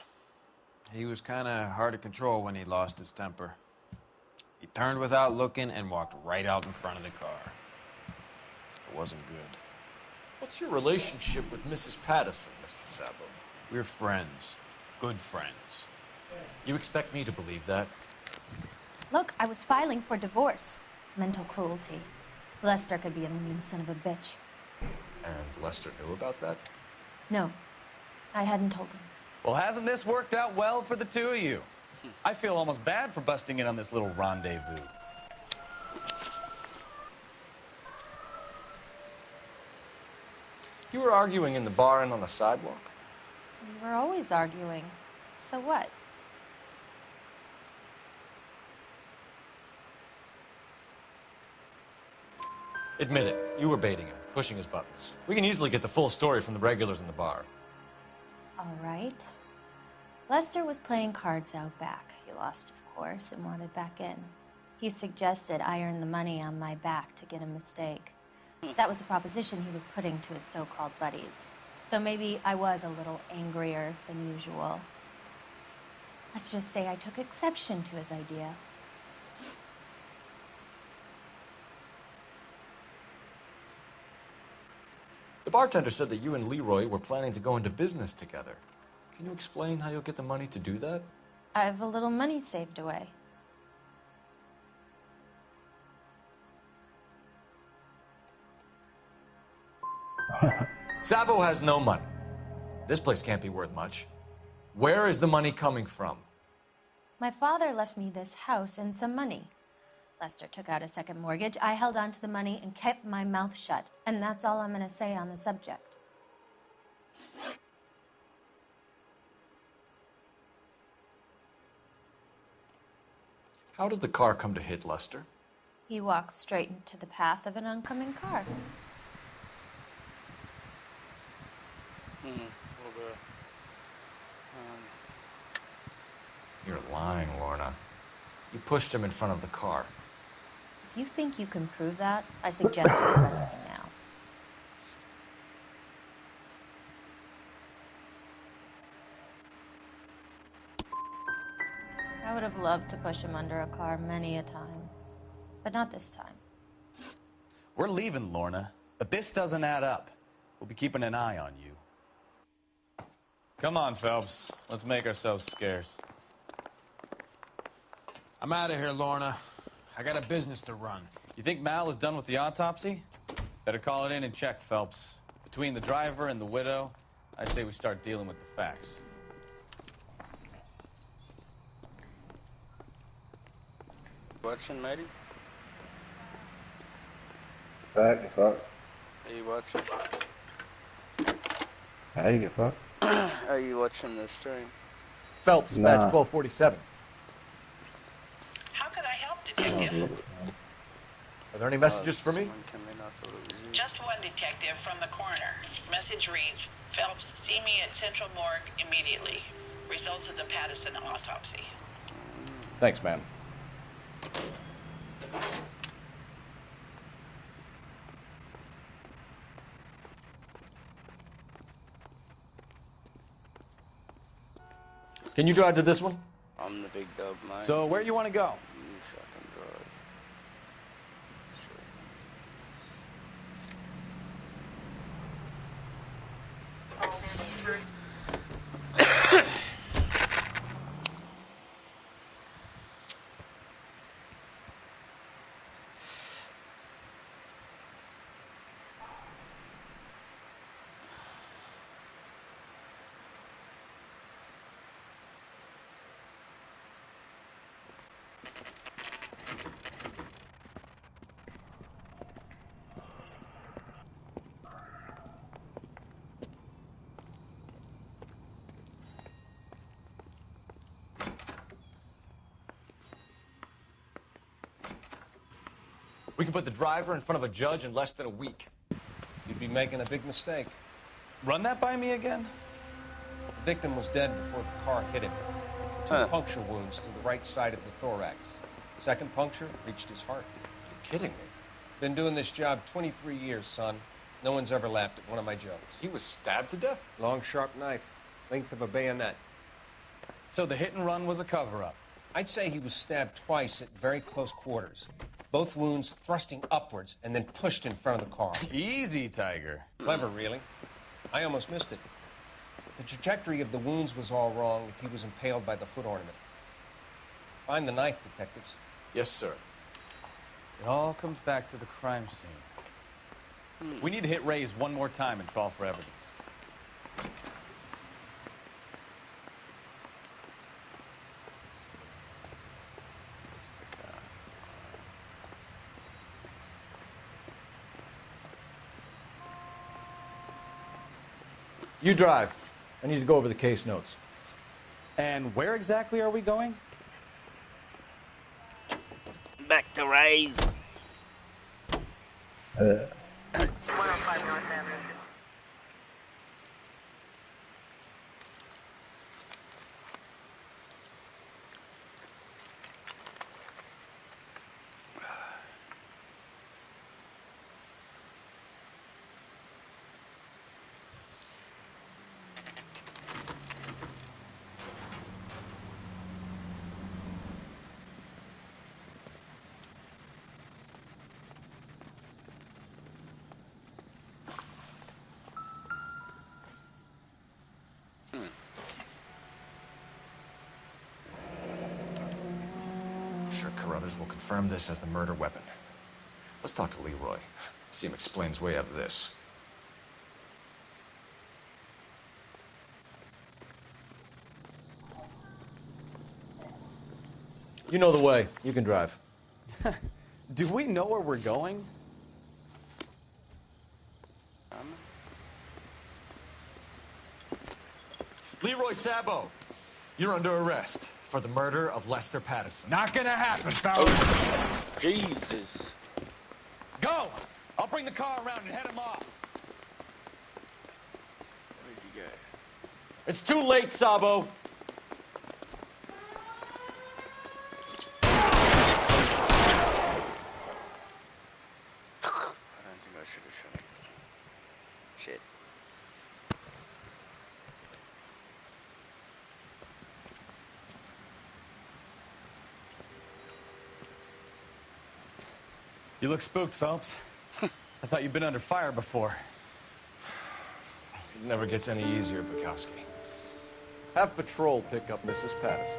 He was kind of hard to control when he lost his temper. He turned without looking and walked right out in front of the car. It wasn't good. What's your relationship with Mrs. Patterson, Mr. Sabo? We're friends. Good friends. You expect me to believe that? Look, I was filing for divorce. Mental cruelty. Lester could be a mean son of a bitch. And Lester knew about that? No, I hadn't told him. Well, hasn't this worked out well for the two of you? I feel almost bad for busting in on this little rendezvous. You were arguing in the bar and on the sidewalk? We're always arguing. So what? Admit it. You were baiting him, pushing his buttons. We can easily get the full story from the regulars in the bar. All right. Lester was playing cards out back. He lost, of course, and wanted back in. He suggested I earn the money on my back to get a mistake. That was the proposition he was putting to his so-called buddies. So maybe I was a little angrier than usual. Let's just say I took exception to his idea. The bartender said that you and Leroy were planning to go into business together. Can you explain how you'll get the money to do that? I have a little money saved away. Sabo has no money. This place can't be worth much. Where is the money coming from? My father left me this house and some money. Lester took out a second mortgage. I held on to the money and kept my mouth shut. And that's all I'm going to say on the subject. How did the car come to hit Lester? He walked straight into the path of an oncoming car. You're lying, Lorna. You pushed him in front of the car. If you think you can prove that, I suggest you arrest me now. I would have loved to push him under a car many a time, but not this time. We're leaving, Lorna, but this doesn't add up. We'll be keeping an eye on you. Come on, Phelps. Let's make ourselves scarce. I'm out of here, Lorna. I got a business to run. You think Mal is done with the autopsy? Better call it in and check, Phelps. Between the driver and the widow, I say we start dealing with the facts. Watching, matey? Back, get fucked. Are you watching? Hey, get fucked. Are you watching the stream? Phelps, badge 1247. How could I help, Detective? Are there any messages for me? Just one, Detective, from the coroner. Message reads, Phelps, see me at Central Morgue immediately. Results of the Patterson autopsy. Thanks, ma'am. Can you drive to this one? I'm the big dog, mate. So where you want to go? You fucking drive. We can put the driver in front of a judge in less than a week. You'd be making a big mistake. Run that by me again? The victim was dead before the car hit him. Two puncture wounds to the right side of the thorax. Second puncture reached his heart. You're kidding me. Been doing this job 23 years, son. No one's ever laughed at one of my jokes. He was stabbed to death? Long, sharp knife. Length of a bayonet. So the hit and run was a cover-up? I'd say he was stabbed twice at very close quarters. Both wounds thrusting upwards and then pushed in front of the car. Easy, Tiger. Clever, really. I almost missed it. The trajectory of the wounds was all wrong if he was impaled by the hood ornament. Find the knife, detectives. Yes, sir. It all comes back to the crime scene. We need to hit Ray's one more time and trawl for evidence. You drive. I need to go over the case notes. And where exactly are we going? Back to Ray's. 105 North Avenue. I'm sure Carruthers will confirm this as the murder weapon. Let's talk to Leroy. See him explain his way out of this. You know the way. You can drive. Do we know where we're going? Leroy Sabo, you're under arrest for the murder of Lester Patterson. Not gonna happen, fellas. Jesus. Go! I'll bring the car around and head him off. Where'd you go? It's too late, Sabo. I don't think I should have shot him. Shit. You look spooked, Phelps. I thought you'd been under fire before. It never gets any easier, Bukowski. Have patrol pick up Mrs. Patterson.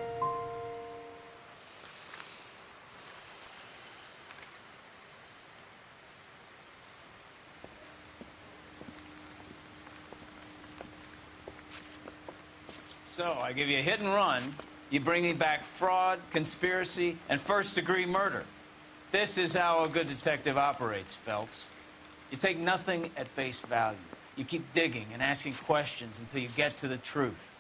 So, I give you a hit and run. You bring me back fraud, conspiracy, and first-degree murder. This is how a good detective operates, Phelps. You take nothing at face value. You keep digging and asking questions until you get to the truth.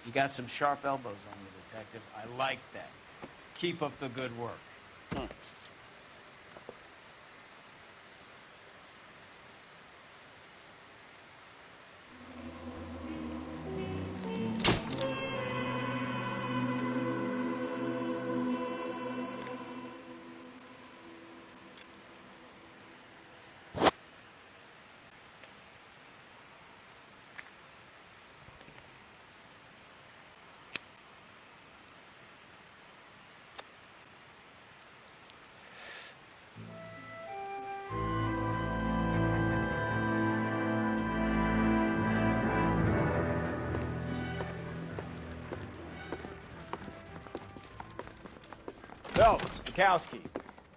You got some sharp elbows on you, detective. I like that. Keep up the good work. Phelps, Bukowski.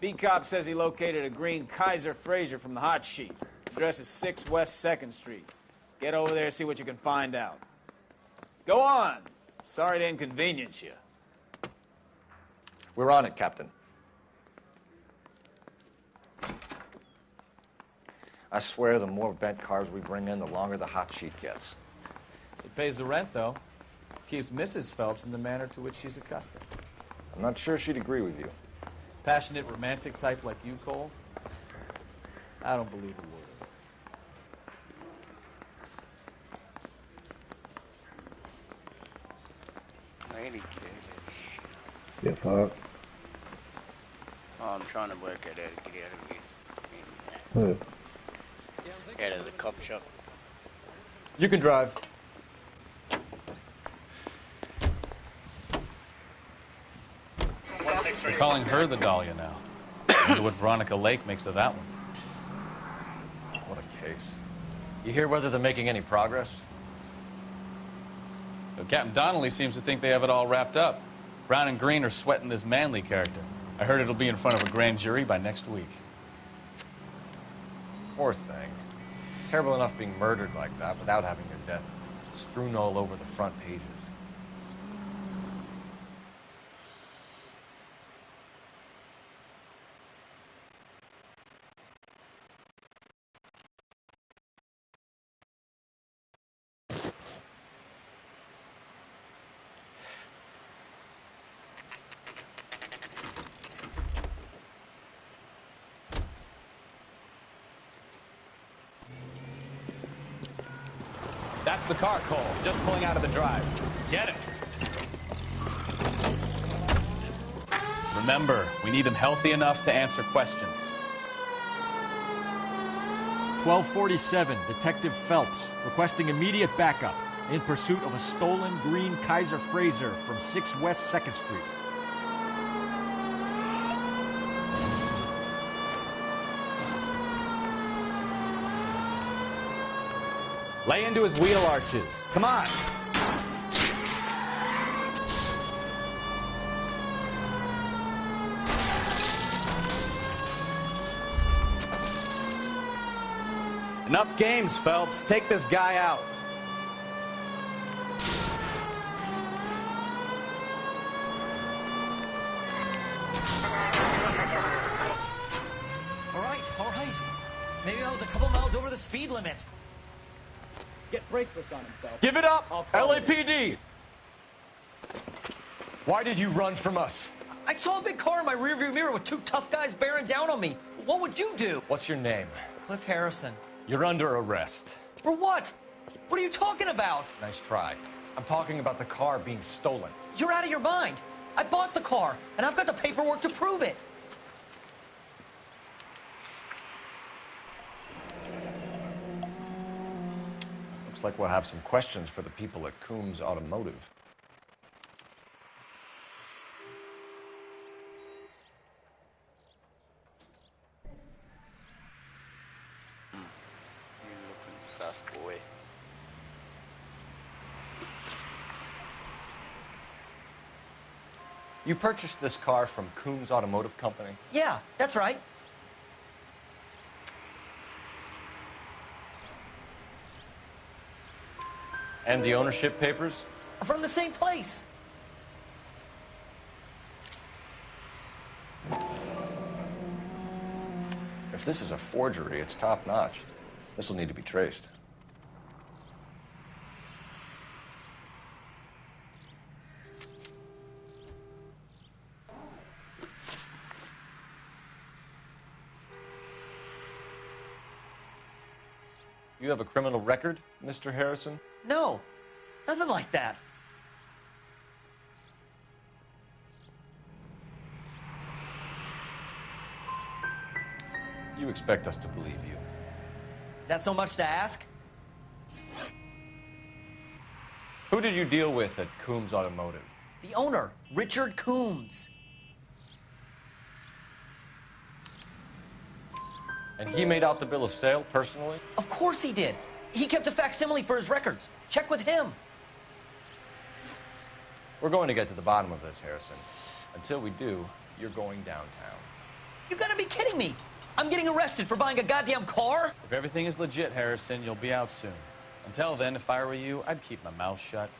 B-Cop says he located a green Kaiser Fraser from the hot sheet. Address is 6 West 2nd Street. Get over there, see what you can find out. Go on. Sorry to inconvenience you. We're on it, Captain. I swear the more bent cars we bring in, the longer the hot sheet gets. It pays the rent, though. Keeps Mrs. Phelps in the manner to which she's accustomed. I'm not sure she'd agree with you. Passionate, romantic type like you, Cole? I don't believe a word of it. Lady kid. Yeah, fuck. Oh, I'm trying to work it out to get out of here. Who? Out of the cop shop. You can drive. They're calling her the Dahlia now. I wonder what Veronica Lake makes of that one. What a case. You hear whether they're making any progress? So Captain Donnelly seems to think they have it all wrapped up. Brown and Green are sweating this Manley character. I heard it'll be in front of a grand jury by next week. Poor thing. Terrible enough being murdered like that without having your death strewn all over the front pages. That's the car, Cole. Just pulling out of the drive. Get it. Remember, we need him healthy enough to answer questions. 1247, Detective Phelps, requesting immediate backup in pursuit of a stolen green Kaiser Frazer from 6 West 2nd Street. Lay into his wheel arches. Come on. Enough games, Phelps. Take this guy out. All right. Maybe I was a couple miles over the speed limit. Get bracelets on himself. Give it up, LAPD! Why did you run from us? I saw a big car in my rearview mirror with 2 tough guys bearing down on me. What would you do? What's your name? Cliff Harrison. You're under arrest. For what? What are you talking about? Nice try. I'm talking about the car being stolen. You're out of your mind. I bought the car, and I've got the paperwork to prove it. Looks like we'll have some questions for the people at Coombs Automotive. You looking sus, boy. You purchased this car from Coombs Automotive Company? Yeah, that's right. And the ownership papers? From the same place. If this is a forgery, it's top-notch. This will need to be traced. You have a criminal record, Mr. Harrison? No, nothing like that. You expect us to believe you. Is that so much to ask? Who did you deal with at Coombs Automotive? The owner, Richard Coombs. And he made out the bill of sale personally? Of course he did. He kept a facsimile for his records. Check with him. We're going to get to the bottom of this, Harrison. Until we do, you're going downtown. You gotta be kidding me. I'm getting arrested for buying a goddamn car? If everything is legit, Harrison, you'll be out soon. Until then, if I were you, I'd keep my mouth shut.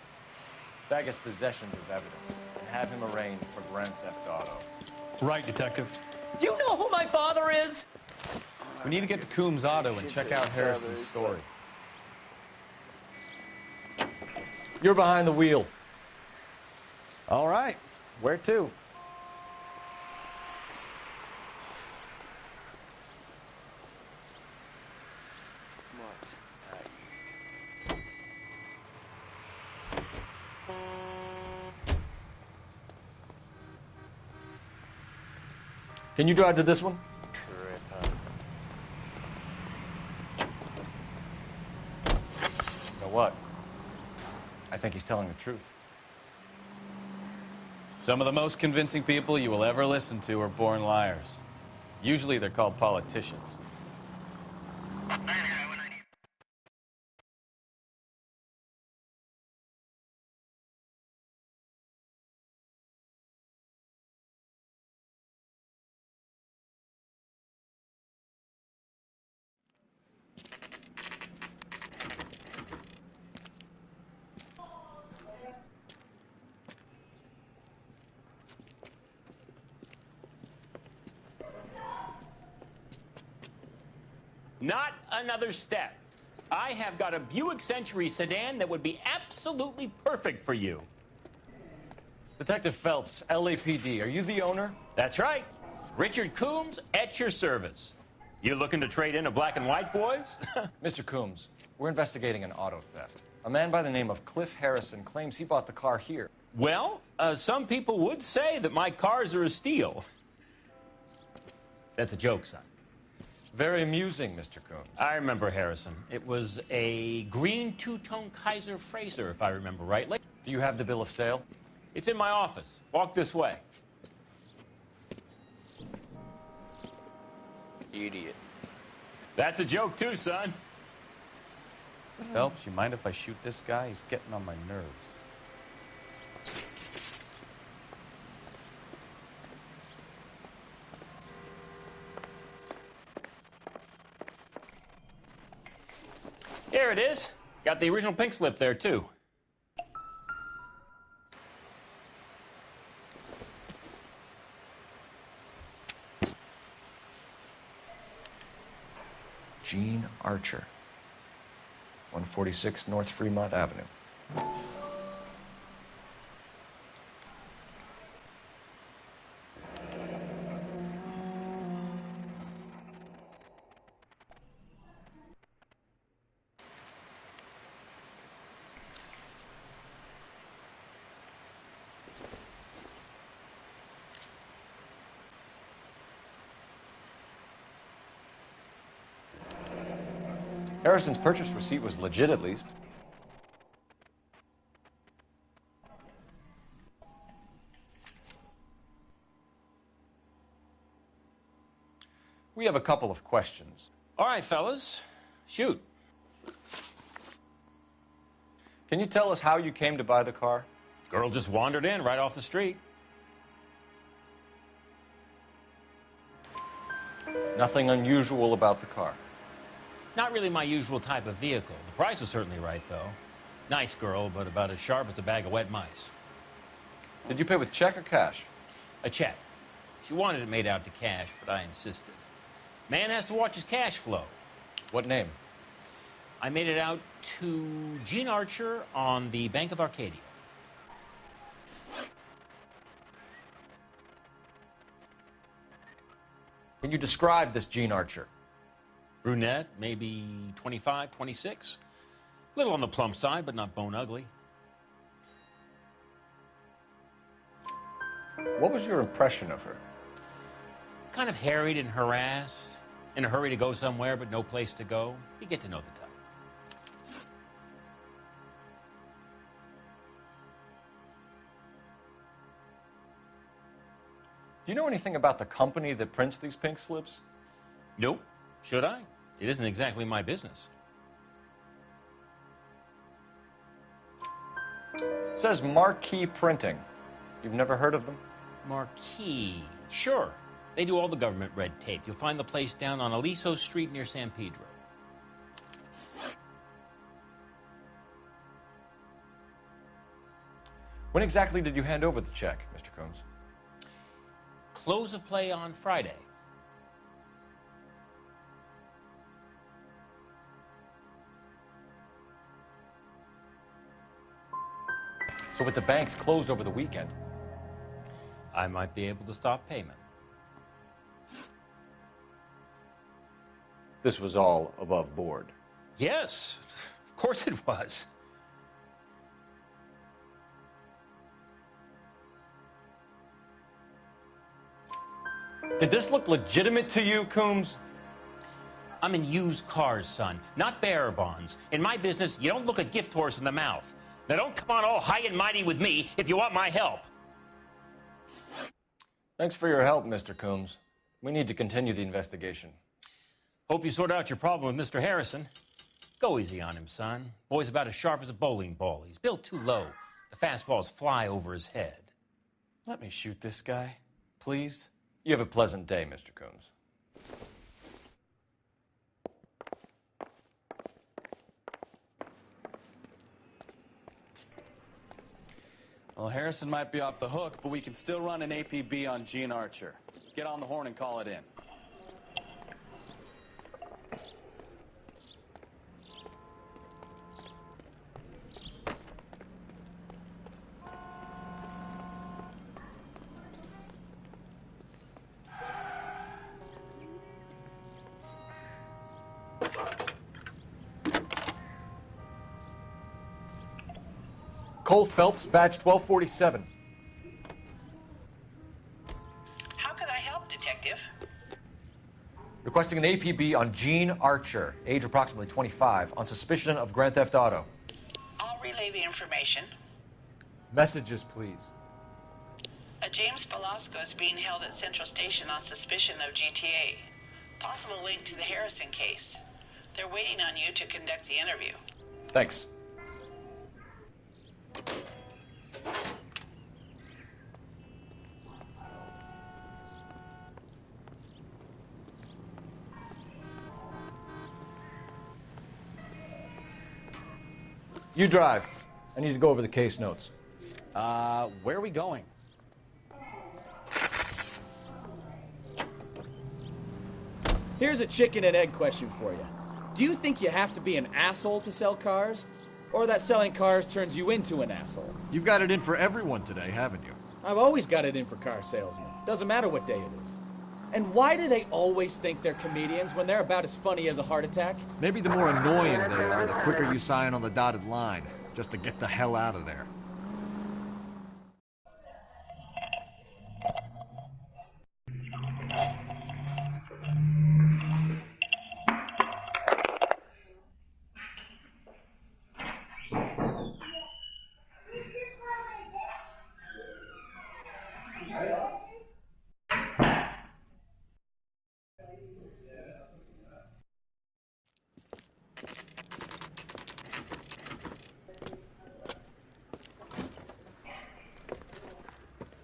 Tag his possessions as evidence and have him arraigned for grand theft auto. Right, Detective. You know who my father is? We need to get to Coombs Auto and check out Harrison's story. You're behind the wheel. All right. Where to? Can you drive to this one? I think he's telling the truth. Some of the most convincing people you will ever listen to are born liars. Usually they're called politicians. Not another step. I have got a Buick Century sedan that would be absolutely perfect for you. Detective Phelps, LAPD, are you the owner? That's right. Richard Coombs at your service. You looking to trade in a black and white, boys? Mr. Coombs, we're investigating an auto theft. A man by the name of Cliff Harrison claims he bought the car here. Well, some people would say that my cars are a steal. That's a joke, son. Very amusing, Mr. Coombs. I remember Harrison. It was a green two-tone Kaiser Frazer, if I remember rightly. Do you have the bill of sale? It's in my office. Walk this way. Idiot. That's a joke too, son. Phelps, you mind if I shoot this guy? He's getting on my nerves. Here it is. Got the original pink slip there, too. Gene Archer, 146 North Fremont Avenue. Harrison's purchase receipt was legit, at least. We have a couple of questions. All right, fellas. Shoot. Can you tell us how you came to buy the car? Girl just wandered in right off the street. Nothing unusual about the car. Not really my usual type of vehicle. The price was certainly right, though. Nice girl, but about as sharp as a bag of wet mice. Did you pay with check or cash? A check. She wanted it made out to cash, but I insisted. Man has to watch his cash flow. What name? I made it out to Gene Archer on the Bank of Arcadia. Can you describe this Gene Archer? Brunette, maybe 25, 26. A little on the plump side, but not bone ugly. What was your impression of her? Kind of harried and harassed. In a hurry to go somewhere, but no place to go. You get to know the type. Do you know anything about the company that prints these pink slips? Nope. Should I? It isn't exactly my business. It says Marquee Printing. You've never heard of them? Marquee. Sure. They do all the government red tape. You'll find the place down on Aliso Street near San Pedro. When exactly did you hand over the check, Mr. Coombs? Close of play on Friday. So with the banks closed over the weekend, I might be able to stop payment. this was all above board. Yes, of course it was. Did this look legitimate to you, Coombs? I'm in used cars, son, not bearer bonds. In my business, you don't look a gift horse in the mouth. Now don't come on all high and mighty with me if you want my help. Thanks for your help, Mr. Coombs. We need to continue the investigation. Hope you sort out your problem with Mr. Harrison. Go easy on him, son. Boy's about as sharp as a bowling ball. He's built too low. The fastballs fly over his head. Let me shoot this guy, please. You have a pleasant day, Mr. Coombs. Well, Harrison might be off the hook, but we can still run an APB on Gene Archer. Get on the horn and call it in. Cole Phelps, badge 1247. How can I help, Detective? Requesting an APB on Gene Archer, age approximately 25, on suspicion of Grand Theft Auto. I'll relay the information. Messages, please. A James Velasco is being held at Central Station on suspicion of GTA. Possible link to the Harrison case. They're waiting on you to conduct the interview. Thanks. You drive. I need to go over the case notes. Where are we going? Here's a chicken and egg question for you. Do you think you have to be an asshole to sell cars? Or that selling cars turns you into an asshole? You've got it in for everyone today, haven't you? I've always got it in for car salesmen. Doesn't matter what day it is. And why do they always think they're comedians when they're about as funny as a heart attack? Maybe the more annoying they are, the quicker you sign on the dotted line, just to get the hell out of there.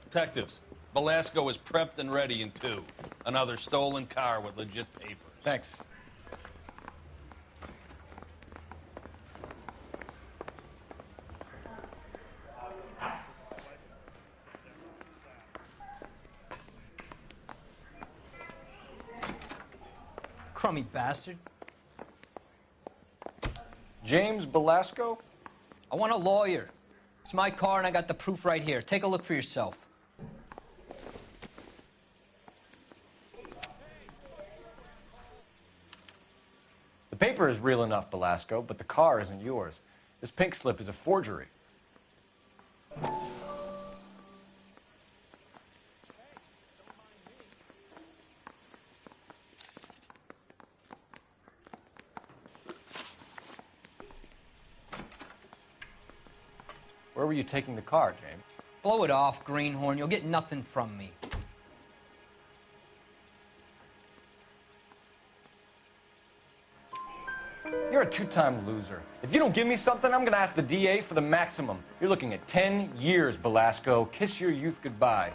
Detectives, Velasco is prepped and ready in 2. Another stolen car with legit papers. Thanks. Crummy bastard. James Velasco? I want a lawyer. It's my car and I got the proof right here. Take a look for yourself. The paper is real enough, Velasco, but the car isn't yours. This pink slip is a forgery. Where were you taking the car, James? Blow it off, greenhorn. You'll get nothing from me. You're a two-time loser. If you don't give me something, I'm gonna ask the DA for the maximum. You're looking at 10 years, Velasco. Kiss your youth goodbye.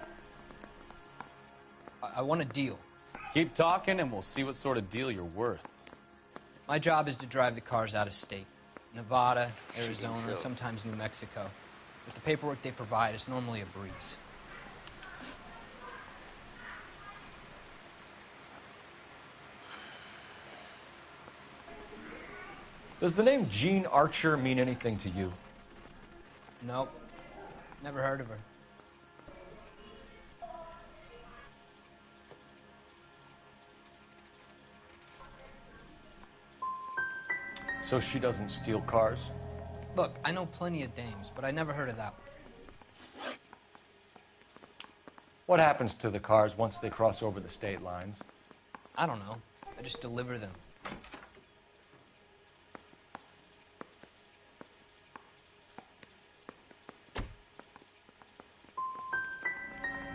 I want a deal. Keep talking and we'll see what sort of deal you're worth. My job is to drive the cars out of state. Nevada, Arizona, sometimes New Mexico. With the paperwork they provide, it's normally a breeze. Does the name Gene Archer mean anything to you? Nope. Never heard of her. So she doesn't steal cars? Look, I know plenty of dames, but I never heard of that one. What happens to the cars once they cross over the state lines? I don't know. I just deliver them.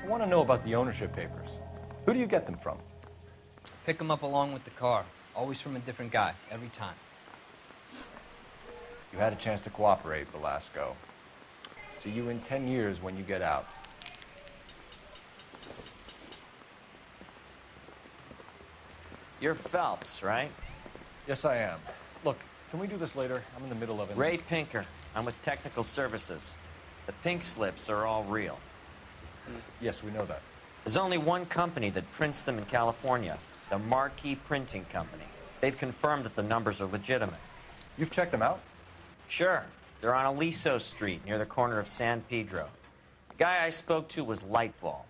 I want to know about the ownership papers. Who do you get them from? Pick them up along with the car. Always from a different guy, every time. You had a chance to cooperate, Velasco. See you in 10 years when you get out. You're Phelps, right? Yes, I am. Look, can we do this later? I'm in the middle of it. Ray Pinker. I'm with Technical Services. The pink slips are all real. Yes, we know that. There's only one company that prints them in California, the Marquee Printing Company. They've confirmed that the numbers are legitimate. You've checked them out? Sure. They're on Aliso Street, near the corner of San Pedro. The guy I spoke to was Lightval.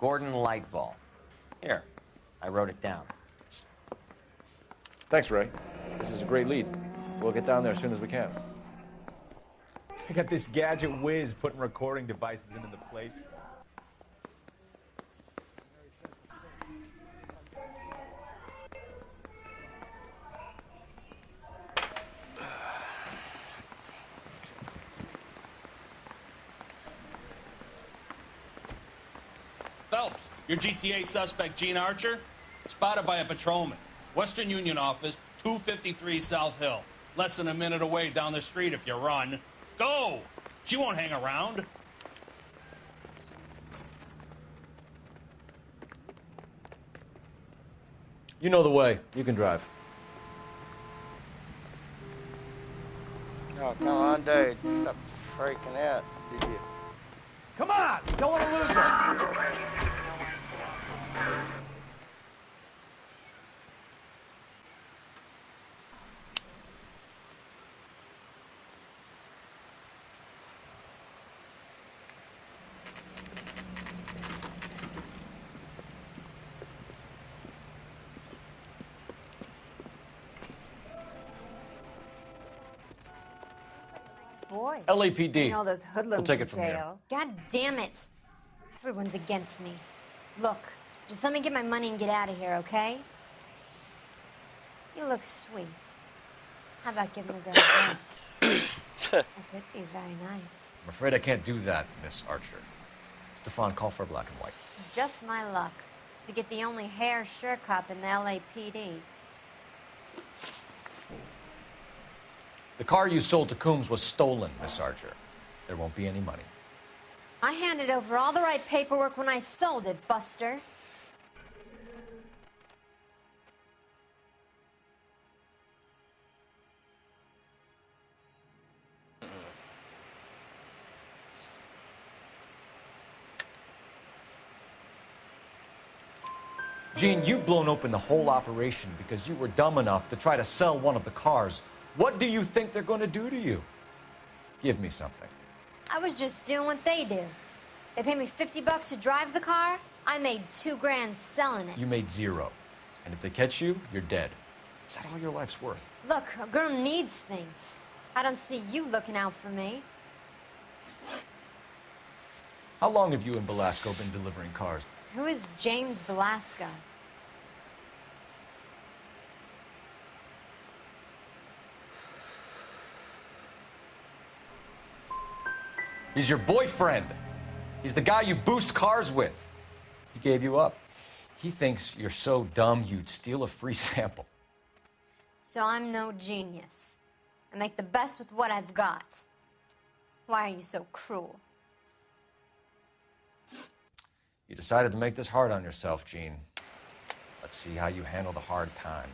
Gordon Lightval. Here, I wrote it down. Thanks, Ray. This is a great lead. We'll get down there as soon as we can. I got this gadget whiz putting recording devices into the place. Phelps, your GTA suspect, Gene Archer, spotted by a patrolman. Western Union office, 253 South Hill. Less than a minute away down the street if you run. Go! She won't hang around. You know the way. You can drive. Oh, come on, dude. Stop freaking out, did you? Come on! Don't want to lose her! Boy. LAPD. Bring all those hoodlums We'll take to it from here. jail. God damn it. Everyone's against me. Look, just let me get my money and get out of here, okay? You look sweet. How about giving a girl a drink? That could be very nice. I'm afraid I can't do that, Miss Archer. Stefan, call for black and white. Just my luck to get the only hair sure cop in the LAPD. The car you sold to Coombs was stolen, Miss Archer. There won't be any money. I handed over all the right paperwork when I sold it, Buster. Gene, you've blown open the whole operation because you were dumb enough to try to sell one of the cars. What do you think they're going to do to you? Give me something. I was just doing what they do. They paid me $50 to drive the car. I made $2 grand selling it. You made zero. And if they catch you, you're dead. Is that all your life's worth? Look, a girl needs things. I don't see you looking out for me. How long have you and Velasco been delivering cars? Who is James Velasco? He's your boyfriend. He's the guy you boost cars with. He gave you up. He thinks you're so dumb you'd steal a free sample. So I'm no genius. I make the best with what I've got. Why are you so cruel? You decided to make this hard on yourself, Gene. Let's see how you handle the hard time.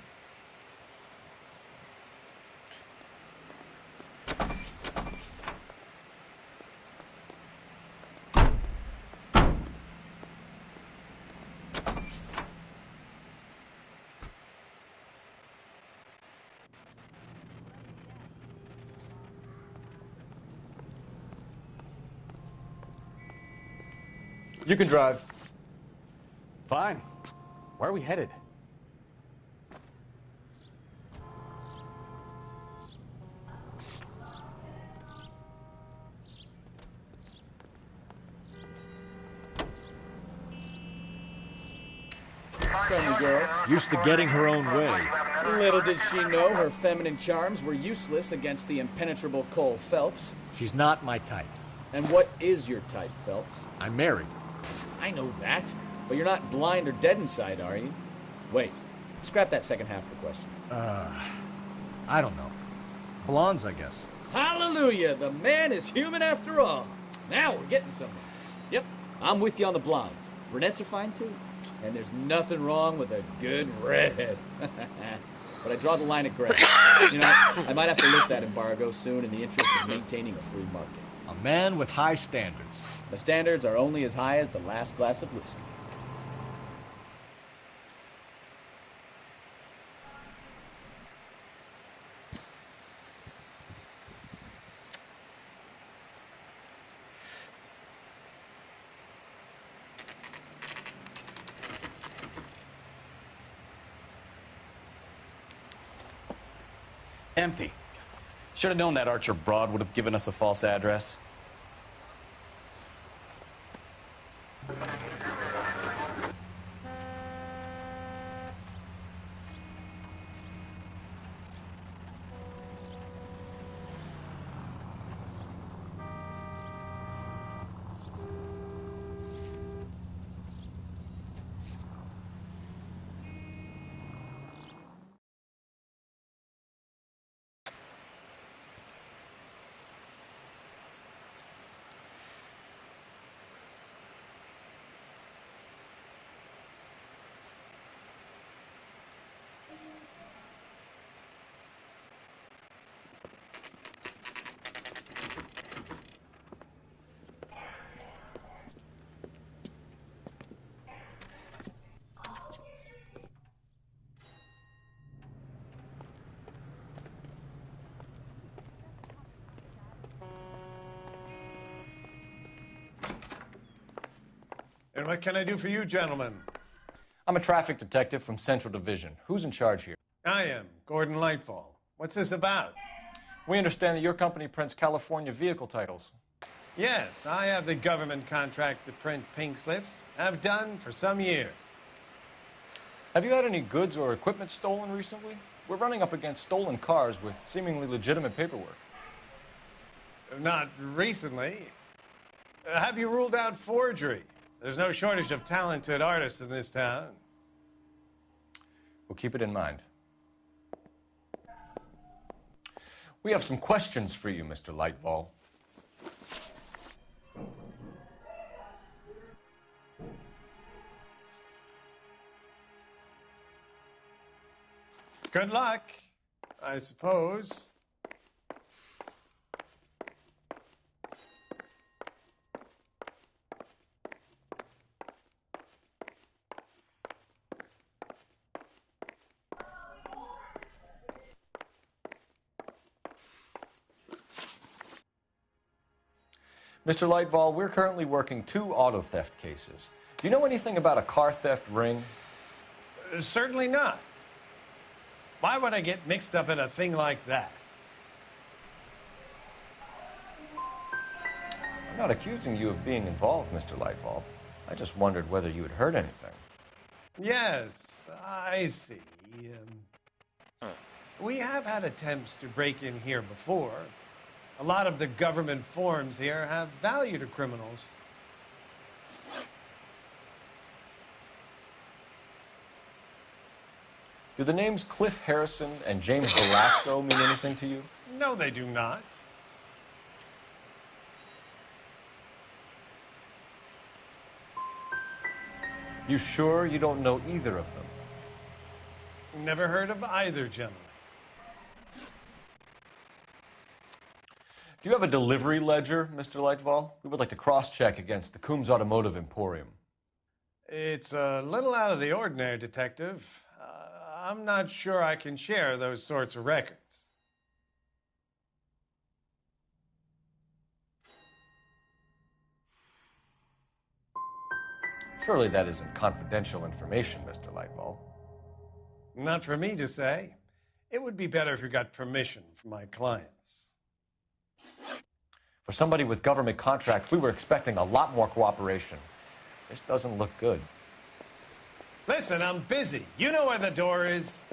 You can drive. Fine. Where are we headed? Friendly girl. Used to getting her own way. Little did she know her feminine charms were useless against the impenetrable Cole Phelps. She's not my type. And what is your type, Phelps? I'm married. I know that. But you're not blind or dead inside, are you? Wait, scrap that second half of the question. I don't know. Blondes, I guess. Hallelujah! The man is human after all. Now we're getting somewhere. Yep, I'm with you on the blondes. Brunettes are fine too. And there's nothing wrong with a good redhead. But I draw the line at gray. You know, I might have to lift that embargo soon in the interest of maintaining a free market. A man with high standards. The standards are only as high as the last glass of whiskey. Empty. Should have known that Archer broad would have given us a false address. And what can I do for you, gentlemen? I'm a traffic detective from Central Division. Who's in charge here? I am, Gordon Lightfall. What's this about? We understand that your company prints California vehicle titles. Yes, I have the government contract to print pink slips. Have done for some years. Have you had any goods or equipment stolen recently? We're running up against stolen cars with seemingly legitimate paperwork. Not recently. Have you ruled out forgery? There's no shortage of talented artists in this town. We'll keep it in mind. We have some questions for you, Mr. Lightfall. Good luck, I suppose. Mr. Lightfall, we're currently working 2 auto theft cases. Do you know anything about a car theft ring? Certainly not. Why would I get mixed up in a thing like that? I'm not accusing you of being involved, Mr. Lightfall. I just wondered whether you had heard anything. Yes, I see. We have had attempts to break in here before. A lot of the government forms here have value to criminals. Do the names Cliff Harrison and James Velasco mean anything to you? No, they do not. You sure you don't know either of them? Never heard of either gentleman. Do you have a delivery ledger, Mr. Lightfall? We would like to cross-check against the Coombs Automotive Emporium. It's a little out of the ordinary, Detective. I'm not sure I can share those sorts of records. Surely that isn't confidential information, Mr. Lightfall. Not for me to say. It would be better if you got permission from my clients. For somebody with government contracts, we were expecting a lot more cooperation. This doesn't look good. Listen, I'm busy. You know where the door is.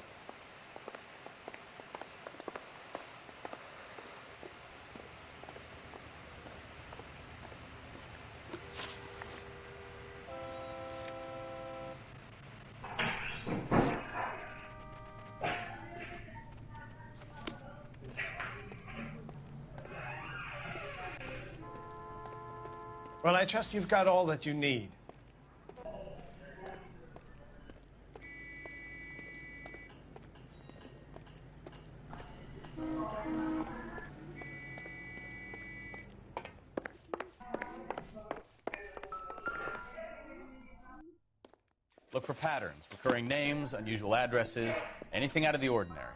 Well, I trust you've got all that you need. Look for patterns, recurring names, unusual addresses, anything out of the ordinary.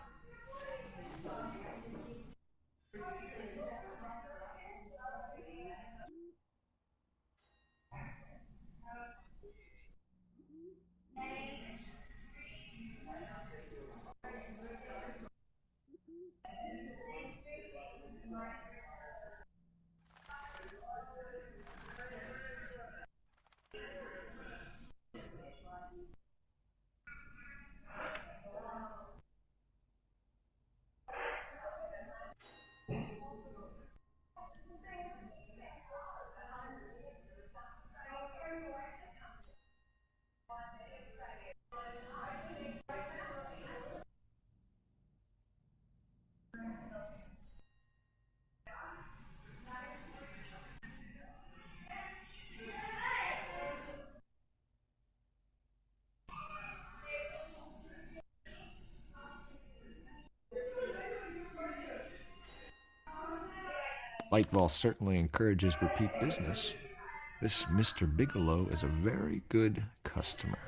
Lightball certainly encourages repeat business. This Mr. Bigelow is a very good customer.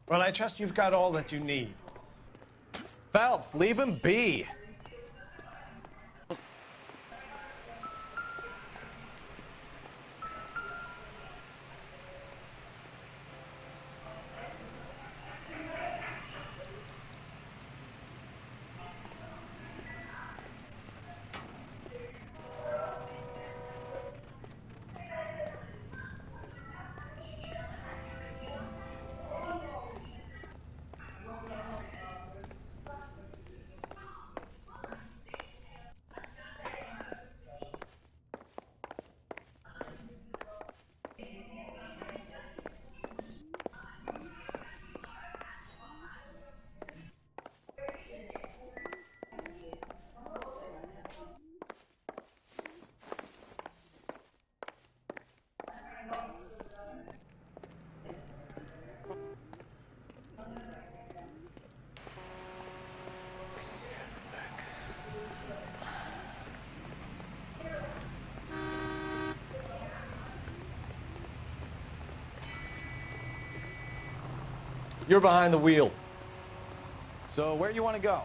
Well, I trust you've got all that you need. Phelps, leave him be. You're behind the wheel. So where do you want to go?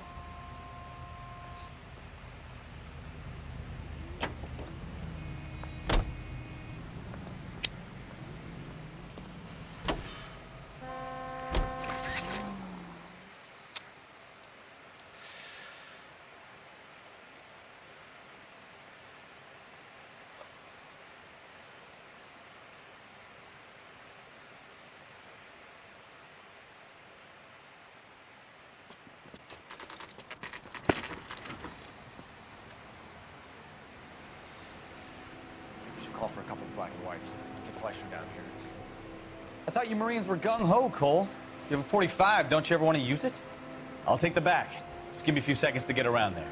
Call for a couple of black and whites. Can flash you down here. I thought you Marines were gung-ho, Cole. You have a 45. Don't you ever want to use it? I'll take the back. Just give me a few seconds to get around there.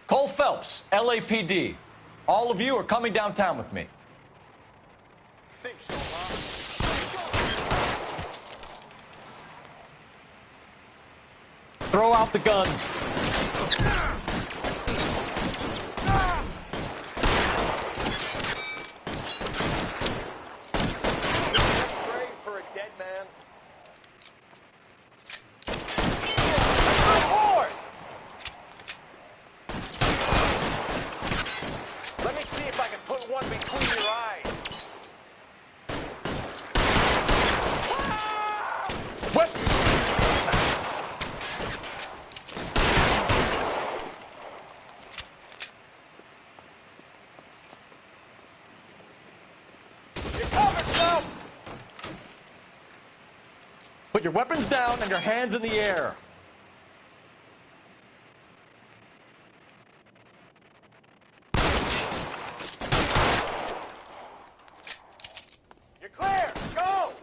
Cole Phelps, LAPD. All of you are coming downtown with me. Think so, huh? Throw out the guns. Praying for a dead man. Let me see if I can put one between your eyes. Put your weapons down and your hands in the air. You're clear. Go!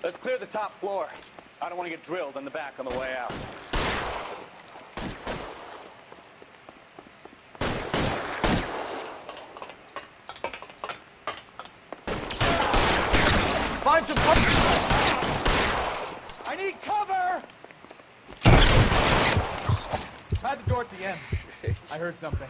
Let's clear the top floor. I don't want to get drilled in the back on the way out. Find some cover! I need cover! Try the door at the end. I heard something.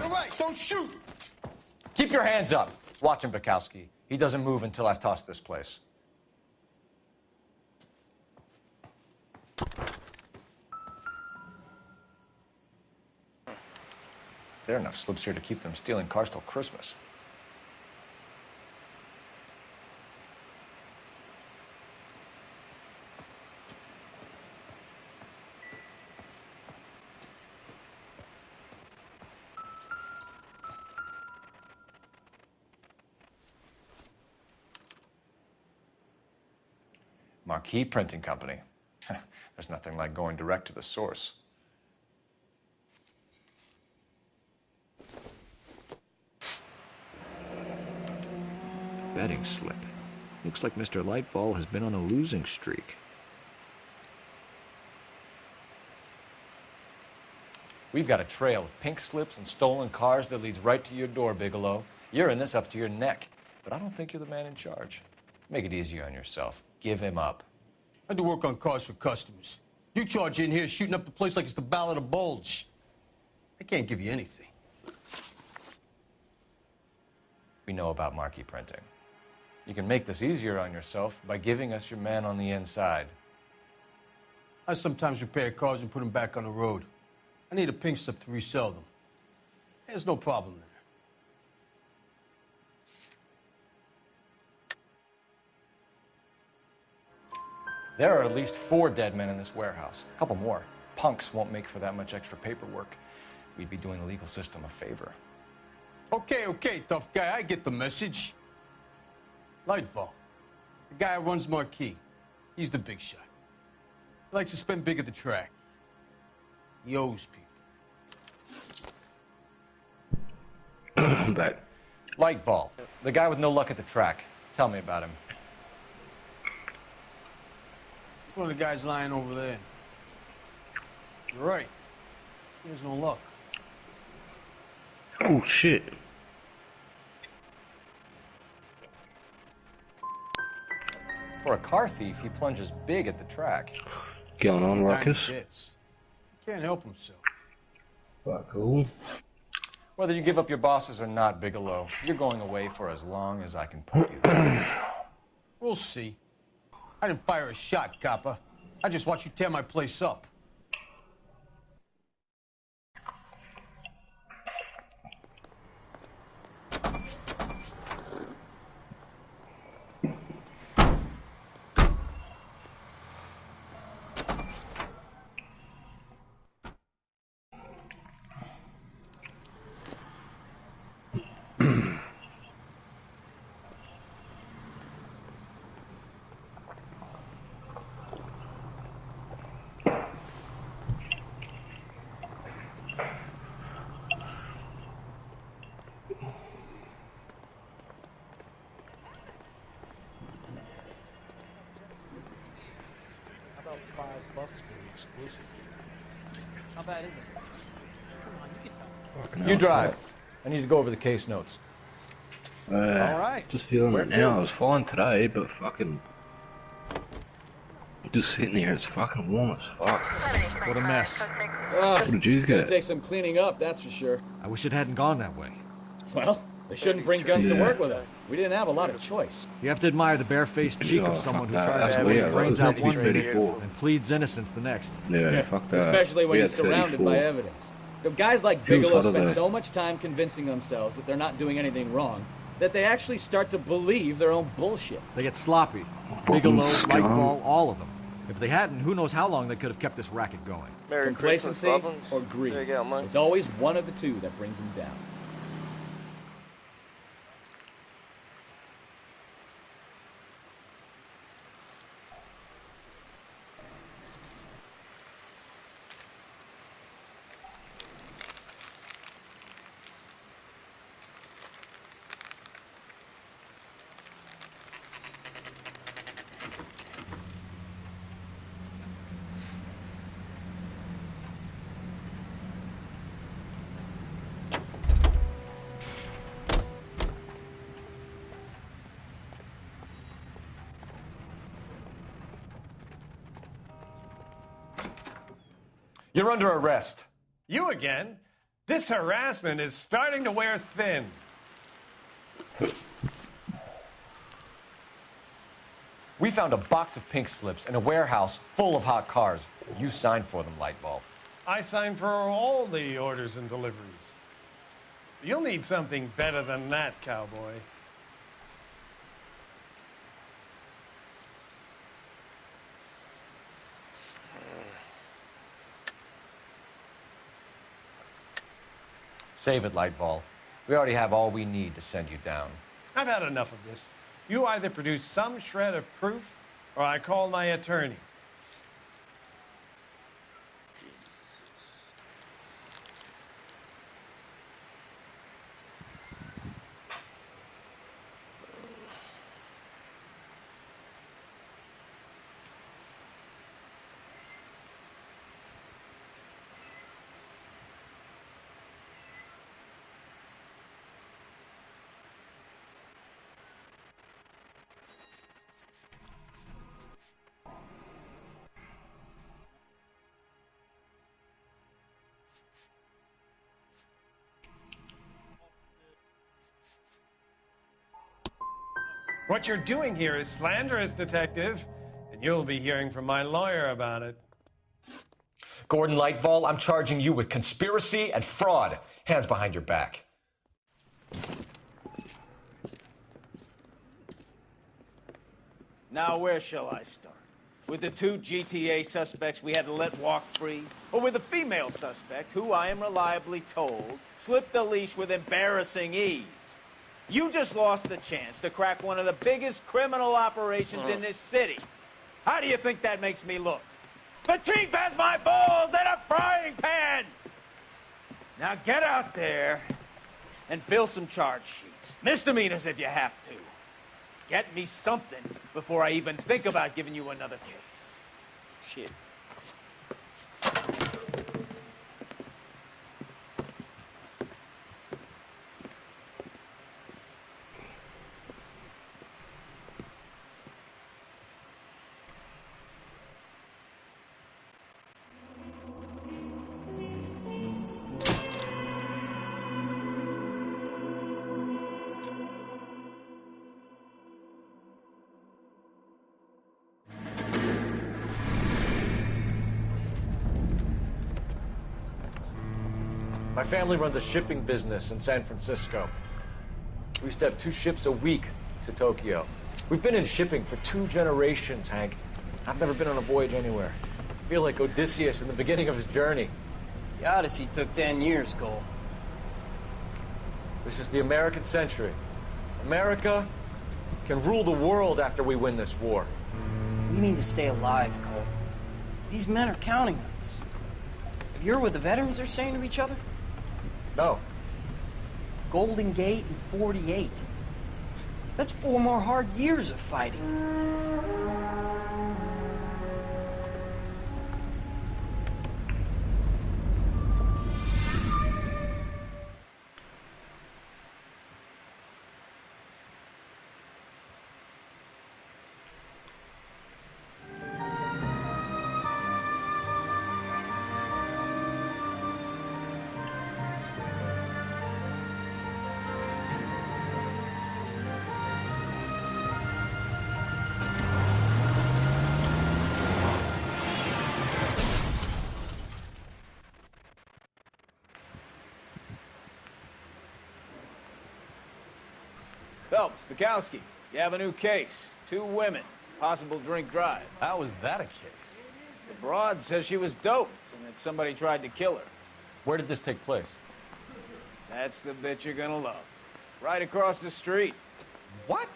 All right, don't shoot! Keep your hands up. Watch him, Bukowski. He doesn't move until I've tossed this place. There are enough slips here to keep them stealing cars till Christmas. Marquee Printing Company. There's nothing like going direct to the source. Betting slip. Looks like Mr. Lightfall has been on a losing streak. We've got a trail of pink slips and stolen cars that leads right to your door, Bigelow. You're in this up to your neck, but I don't think you're the man in charge. Make it easier on yourself. Give him up. I do work on cars for customers. You charge in here shooting up the place like it's the Ballad of Bulge. I can't give you anything. We know about marquee printing. You can make this easier on yourself by giving us your man on the inside. I sometimes repair cars and put them back on the road. I need a pink slip to resell them. There's no problem there. There are at least 4 dead men in this warehouse. A couple more. Punks won't make for that much extra paperwork. We'd be doing the legal system a favor. Okay, tough guy. I get the message. Lightfall, the guy who runs Marquee. He's the big shot. He likes to spend big at the track. He owes people. But Lightfall, the guy with no luck at the track. Tell me about him. It's one of the guys lying over there. You're right. He has no luck. oh shit. For a car thief, he plunges big at the track. Going on, Ruckus? He can't help himself. Fuck, cool. Whether you give up your bosses or not, Bigelow, you're going away for as long as I can put you there. We'll see. I didn't fire a shot, copper. I just watched you tear my place up. $5 for the exclusive. How bad is it? Come on, you can tell. You drive. I need to go over the case notes. All right. Just feeling it now. I was fine today, but fucking just sitting there. It's fucking warm as fuck. What a mess. What did you Gonna get? take some cleaning up, that's for sure. I wish it hadn't gone that way. Well, they shouldn't bring guns to work with them. We didn't have a lot of choice. You have to admire the barefaced cheek of someone who tries to weird. get brains That out was one minute 34. and pleads innocence the next. Yeah, fuck that. Especially when We he's had surrounded 34. by evidence. You know, guys like He was Bigelow out of spend there. so much time convincing themselves that they're not doing anything wrong that they actually start to believe their own bullshit. They get sloppy. Bigelow, Lightfall, all of them. If they hadn't, who knows how long they could have kept this racket going. Merry Christmas, Complacency Robbins. or greed. There you go, mate. It's always one of the two that brings them down. You're under arrest. You again? This harassment is starting to wear thin. We found a box of pink slips in a warehouse full of hot cars. You signed for them, Lightbulb. I signed for all the orders and deliveries. You'll need something better than that, cowboy. Save it, Lightball. We already have all we need to send you down. I've had enough of this. You either produce some shred of proof, or I call my attorney. What you're doing here is slanderous, Detective, and you'll be hearing from my lawyer about it. Gordon Lightball, I'm charging you with conspiracy and fraud. Hands behind your back. Now, where shall I start? With the two GTA suspects we had to let walk free? Or with the female suspect, who I am reliably told slipped the leash with embarrassing ease? You just lost the chance to crack one of the biggest criminal operations in this city. How do you think that makes me look? The chief has my balls in a frying pan! Now get out there and fill some charge sheets. Misdemeanors if you have to. Get me something before I even think about giving you another case. Shit. My family runs a shipping business in San Francisco. We used to have 2 ships a week to Tokyo. We've been in shipping for 2 generations, Hank. I've never been on a voyage anywhere. I feel like Odysseus in the beginning of his journey. The Odyssey took 10 years, Cole. This is the American century. America can rule the world after we win this war. We need to stay alive, Cole. These men are counting on us. Have you heard what the veterans are saying to each other? No. Golden Gate and 48. That's 4 more hard years of fighting. Phelps, Bukowski, you have a new case. 2 women, possible drink drive. How was that a case? The broad says she was doped and that somebody tried to kill her. Where did this take place? That's the bit you're gonna love. Right across the street. What?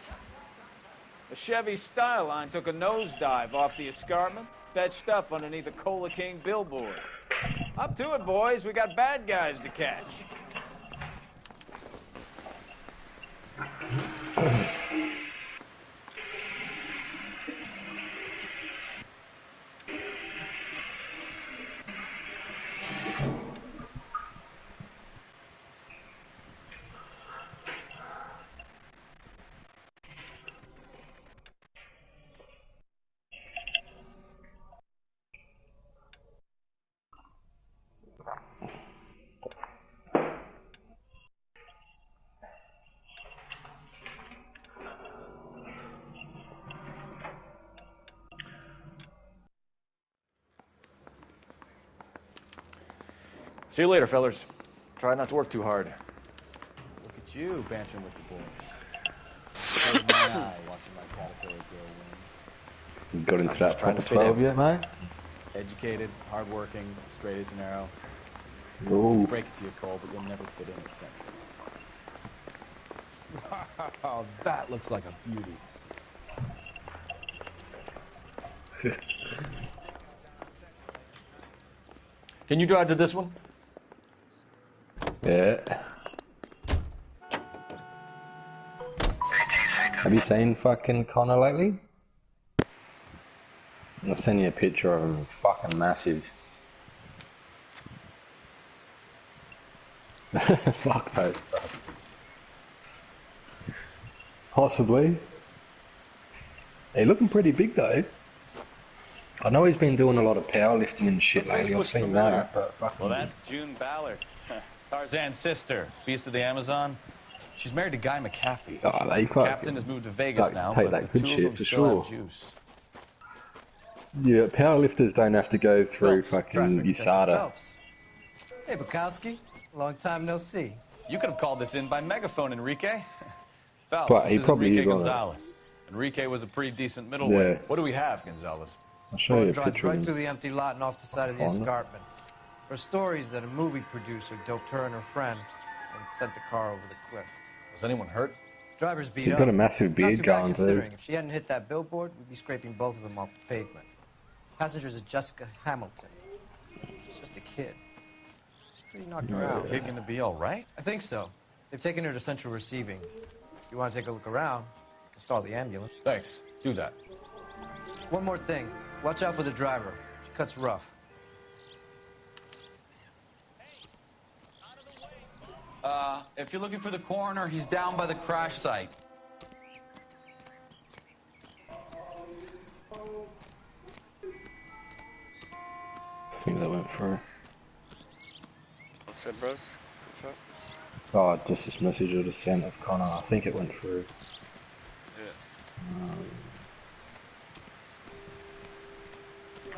A Chevy Styline took a nosedive off the escarpment, fetched up underneath a Cola King billboard. Up to it, boys. We got bad guys to catch. See you later, fellers. Try not to work too hard. Look at you, bantering with the boys. Close my eye, watching my caterpillar grow wings. You got into that trying to proper fit 12 in. yet, mate? Educated, hardworking, straight as an arrow. Ooh. Break it to you, Cole, but you'll never fit in at Central. Oh, that looks like a beauty. Can you drive to this one? Yeah. Have you seen fucking Connor lately? I'll send you a picture of him. It's fucking massive. Fuck those, bro. Possibly. He's looking pretty big though. I know he's been doing a lot of powerlifting and shit lately. I've seen that, but fucking... Well, that's June Ballard. Tarzan's sister, Beast of the Amazon. She's married to Guy McAfee. Oh, they The captain has moved to Vegas now, take but that the good two of shit them for still sure. have juice. Yeah, powerlifters don't have to go through fucking USADA. Hey, Bukowski. Long time no see. You could have called this in by megaphone, Enrique. Phelps, But this he is probably Enrique is on it. Gonzalez. Enrique was a pretty decent middleweight. Yeah. What do we have, Gonzalez? I'll show you a Drives picture of right him. through the empty lot and off the side of the On it. escarpment. Her stories that a movie producer doped her and her friend and sent the car over the cliff. Was anyone hurt? Driver's beat She's up. got a massive Not beard too bad going, too. considering. If she hadn't hit that billboard, we'd be scraping both of them off the pavement. Passenger's a Jessica Hamilton. She's just a kid. She's pretty knocked around. Kid gonna be all right? I think so. They've taken her to Central Receiving. If you want to take a look around, stall the ambulance. Thanks. Do that. One more thing. Watch out for the driver. She cuts rough. If you're looking for the coroner, he's down by the crash site. I think that went through. What's that, bros? Oh, just this message I just sent of Connor. I think it went through.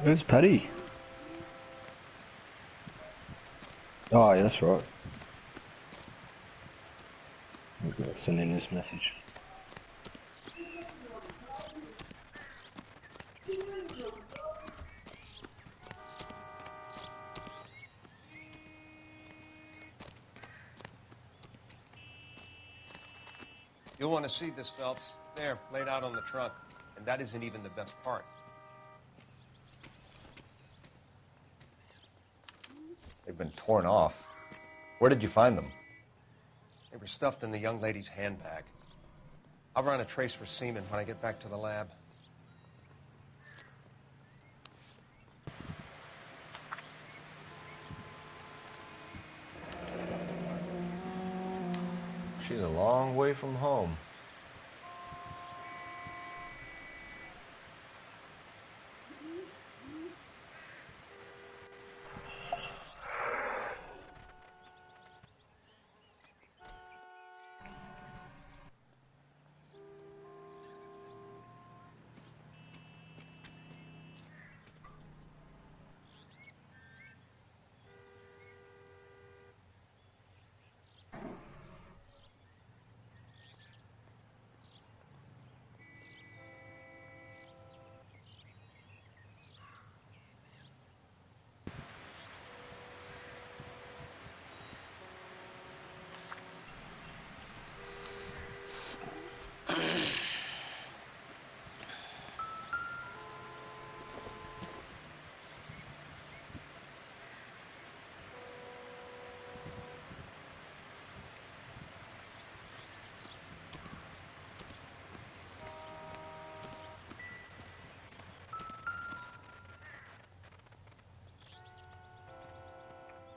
Where's Paddy? Oh, yeah, that's right. I'm gonna send in this message. You'll want to see this, Phelps. There, laid out on the trunk. And that isn't even the best part. They've been torn off. Where did you find them? They were stuffed in the young lady's handbag. I'll run a trace for semen when I get back to the lab. She's a long way from home.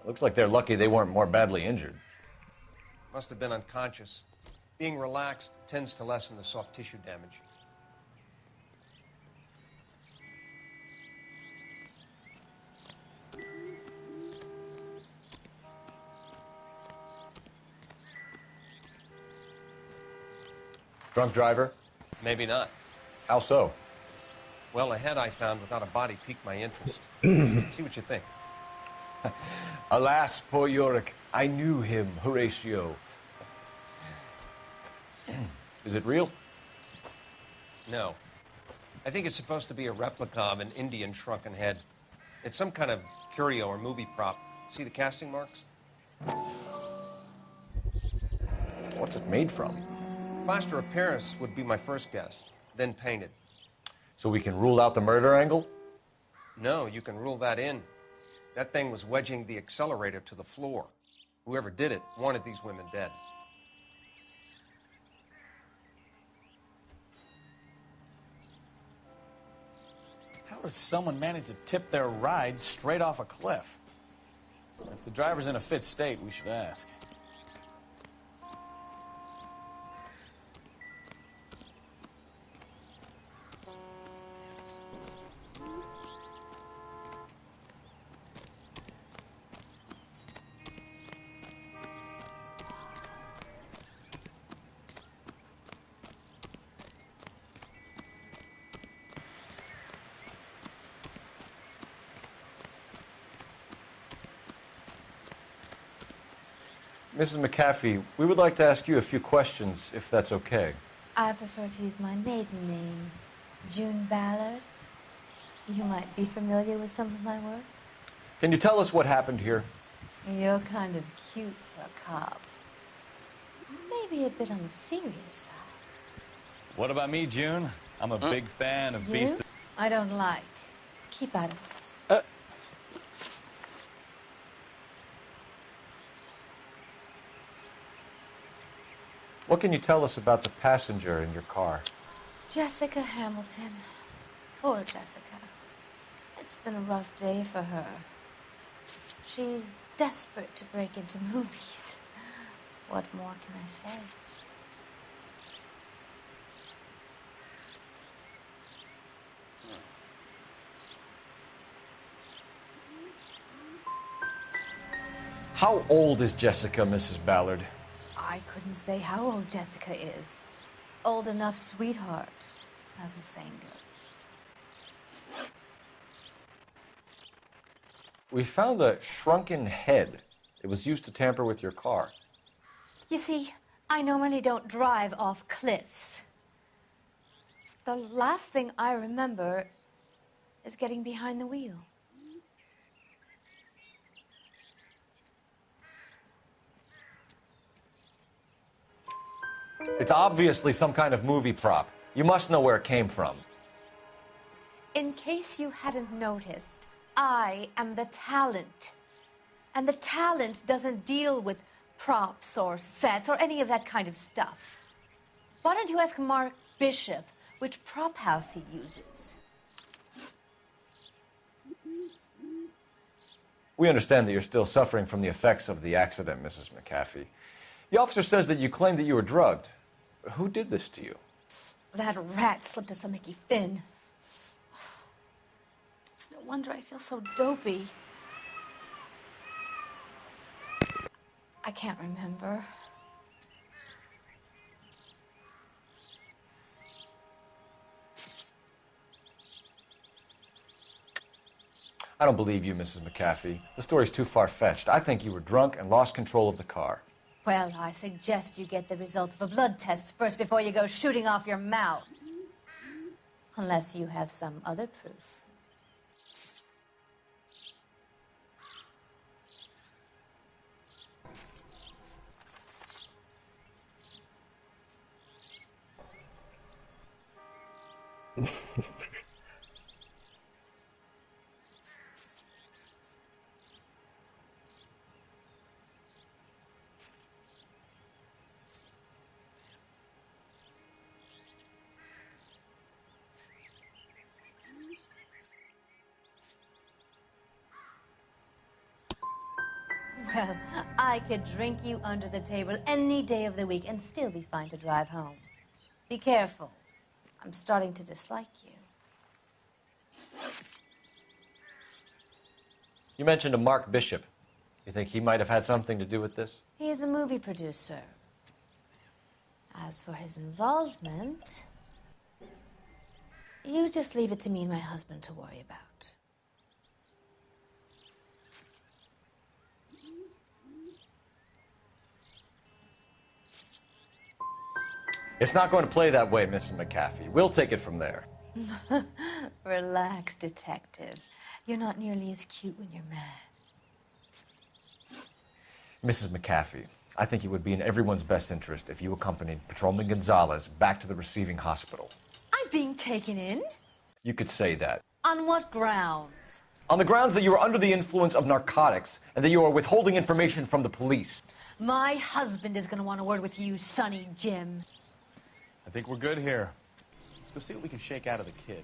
Looks like they're lucky they weren't more badly injured. Must have been unconscious. Being relaxed tends to lessen the soft tissue damage. Drunk driver? Maybe not. How so? Well, a head I found without a body piqued my interest. See what you think. Alas, poor Yorick. I knew him, Horatio. Is it real? No. I think it's supposed to be a replica of an Indian shrunken head. It's some kind of curio or movie prop. See the casting marks? What's it made from? Plaster of Paris would be my first guess, then painted. So we can rule out the murder angle? No, you can rule that in. That thing was wedging the accelerator to the floor. Whoever did it wanted these women dead. How does someone manage to tip their ride straight off a cliff? If the driver's in a fit state, we should ask. Mrs. McAfee, we would like to ask you a few questions, if that's okay. I prefer to use my maiden name, June Ballard. You might be familiar with some of my work. Can you tell us what happened here? You're kind of cute for a cop. Maybe a bit on the serious side. What about me, June? I'm a big fan of Beast. I don't like. Keep out of this. What can you tell us about the passenger in your car? Jessica Hamilton. Poor Jessica. It's been a rough day for her. She's desperate to break into movies. What more can I say? How old is Jessica, Mrs. Ballard? I couldn't say how old Jessica is. Old enough, sweetheart, as the saying goes. We found a shrunken head. It was used to tamper with your car. You see, I normally don't drive off cliffs. The last thing I remember is getting behind the wheel. It's obviously some kind of movie prop. You must know where it came from. In case you hadn't noticed, I am the talent. And the talent doesn't deal with props or sets or any of that kind of stuff. Why don't you ask Mark Bishop which prop house he uses? We understand that you're still suffering from the effects of the accident, Mrs. McAfee. The officer says that you claimed that you were drugged. Who did this to you? That rat slipped us a Mickey Finn. It's no wonder I feel so dopey. I can't remember. I don't believe you, Mrs. McAfee. The story's too far-fetched. I think you were drunk and lost control of the car. Well, I suggest you get the results of a blood test first before you go shooting off your mouth. Unless you have some other proof. Well, I could drink you under the table any day of the week and still be fine to drive home. Be careful. I'm starting to dislike you. You mentioned a Mark Bishop. You think he might have had something to do with this? He is a movie producer. As for his involvement, you just leave it to me and my husband to worry about. It's not going to play that way, Mrs. McAfee. We'll take it from there. Relax, detective. You're not nearly as cute when you're mad. Mrs. McAfee, I think it would be in everyone's best interest if you accompanied Patrolman Gonzalez back to the receiving hospital. I'm being taken in? You could say that. On what grounds? On the grounds that you are under the influence of narcotics and that you are withholding information from the police. My husband is going to want a word with you, Sonny Jim. I think we're good here. Let's go see what we can shake out of the kid.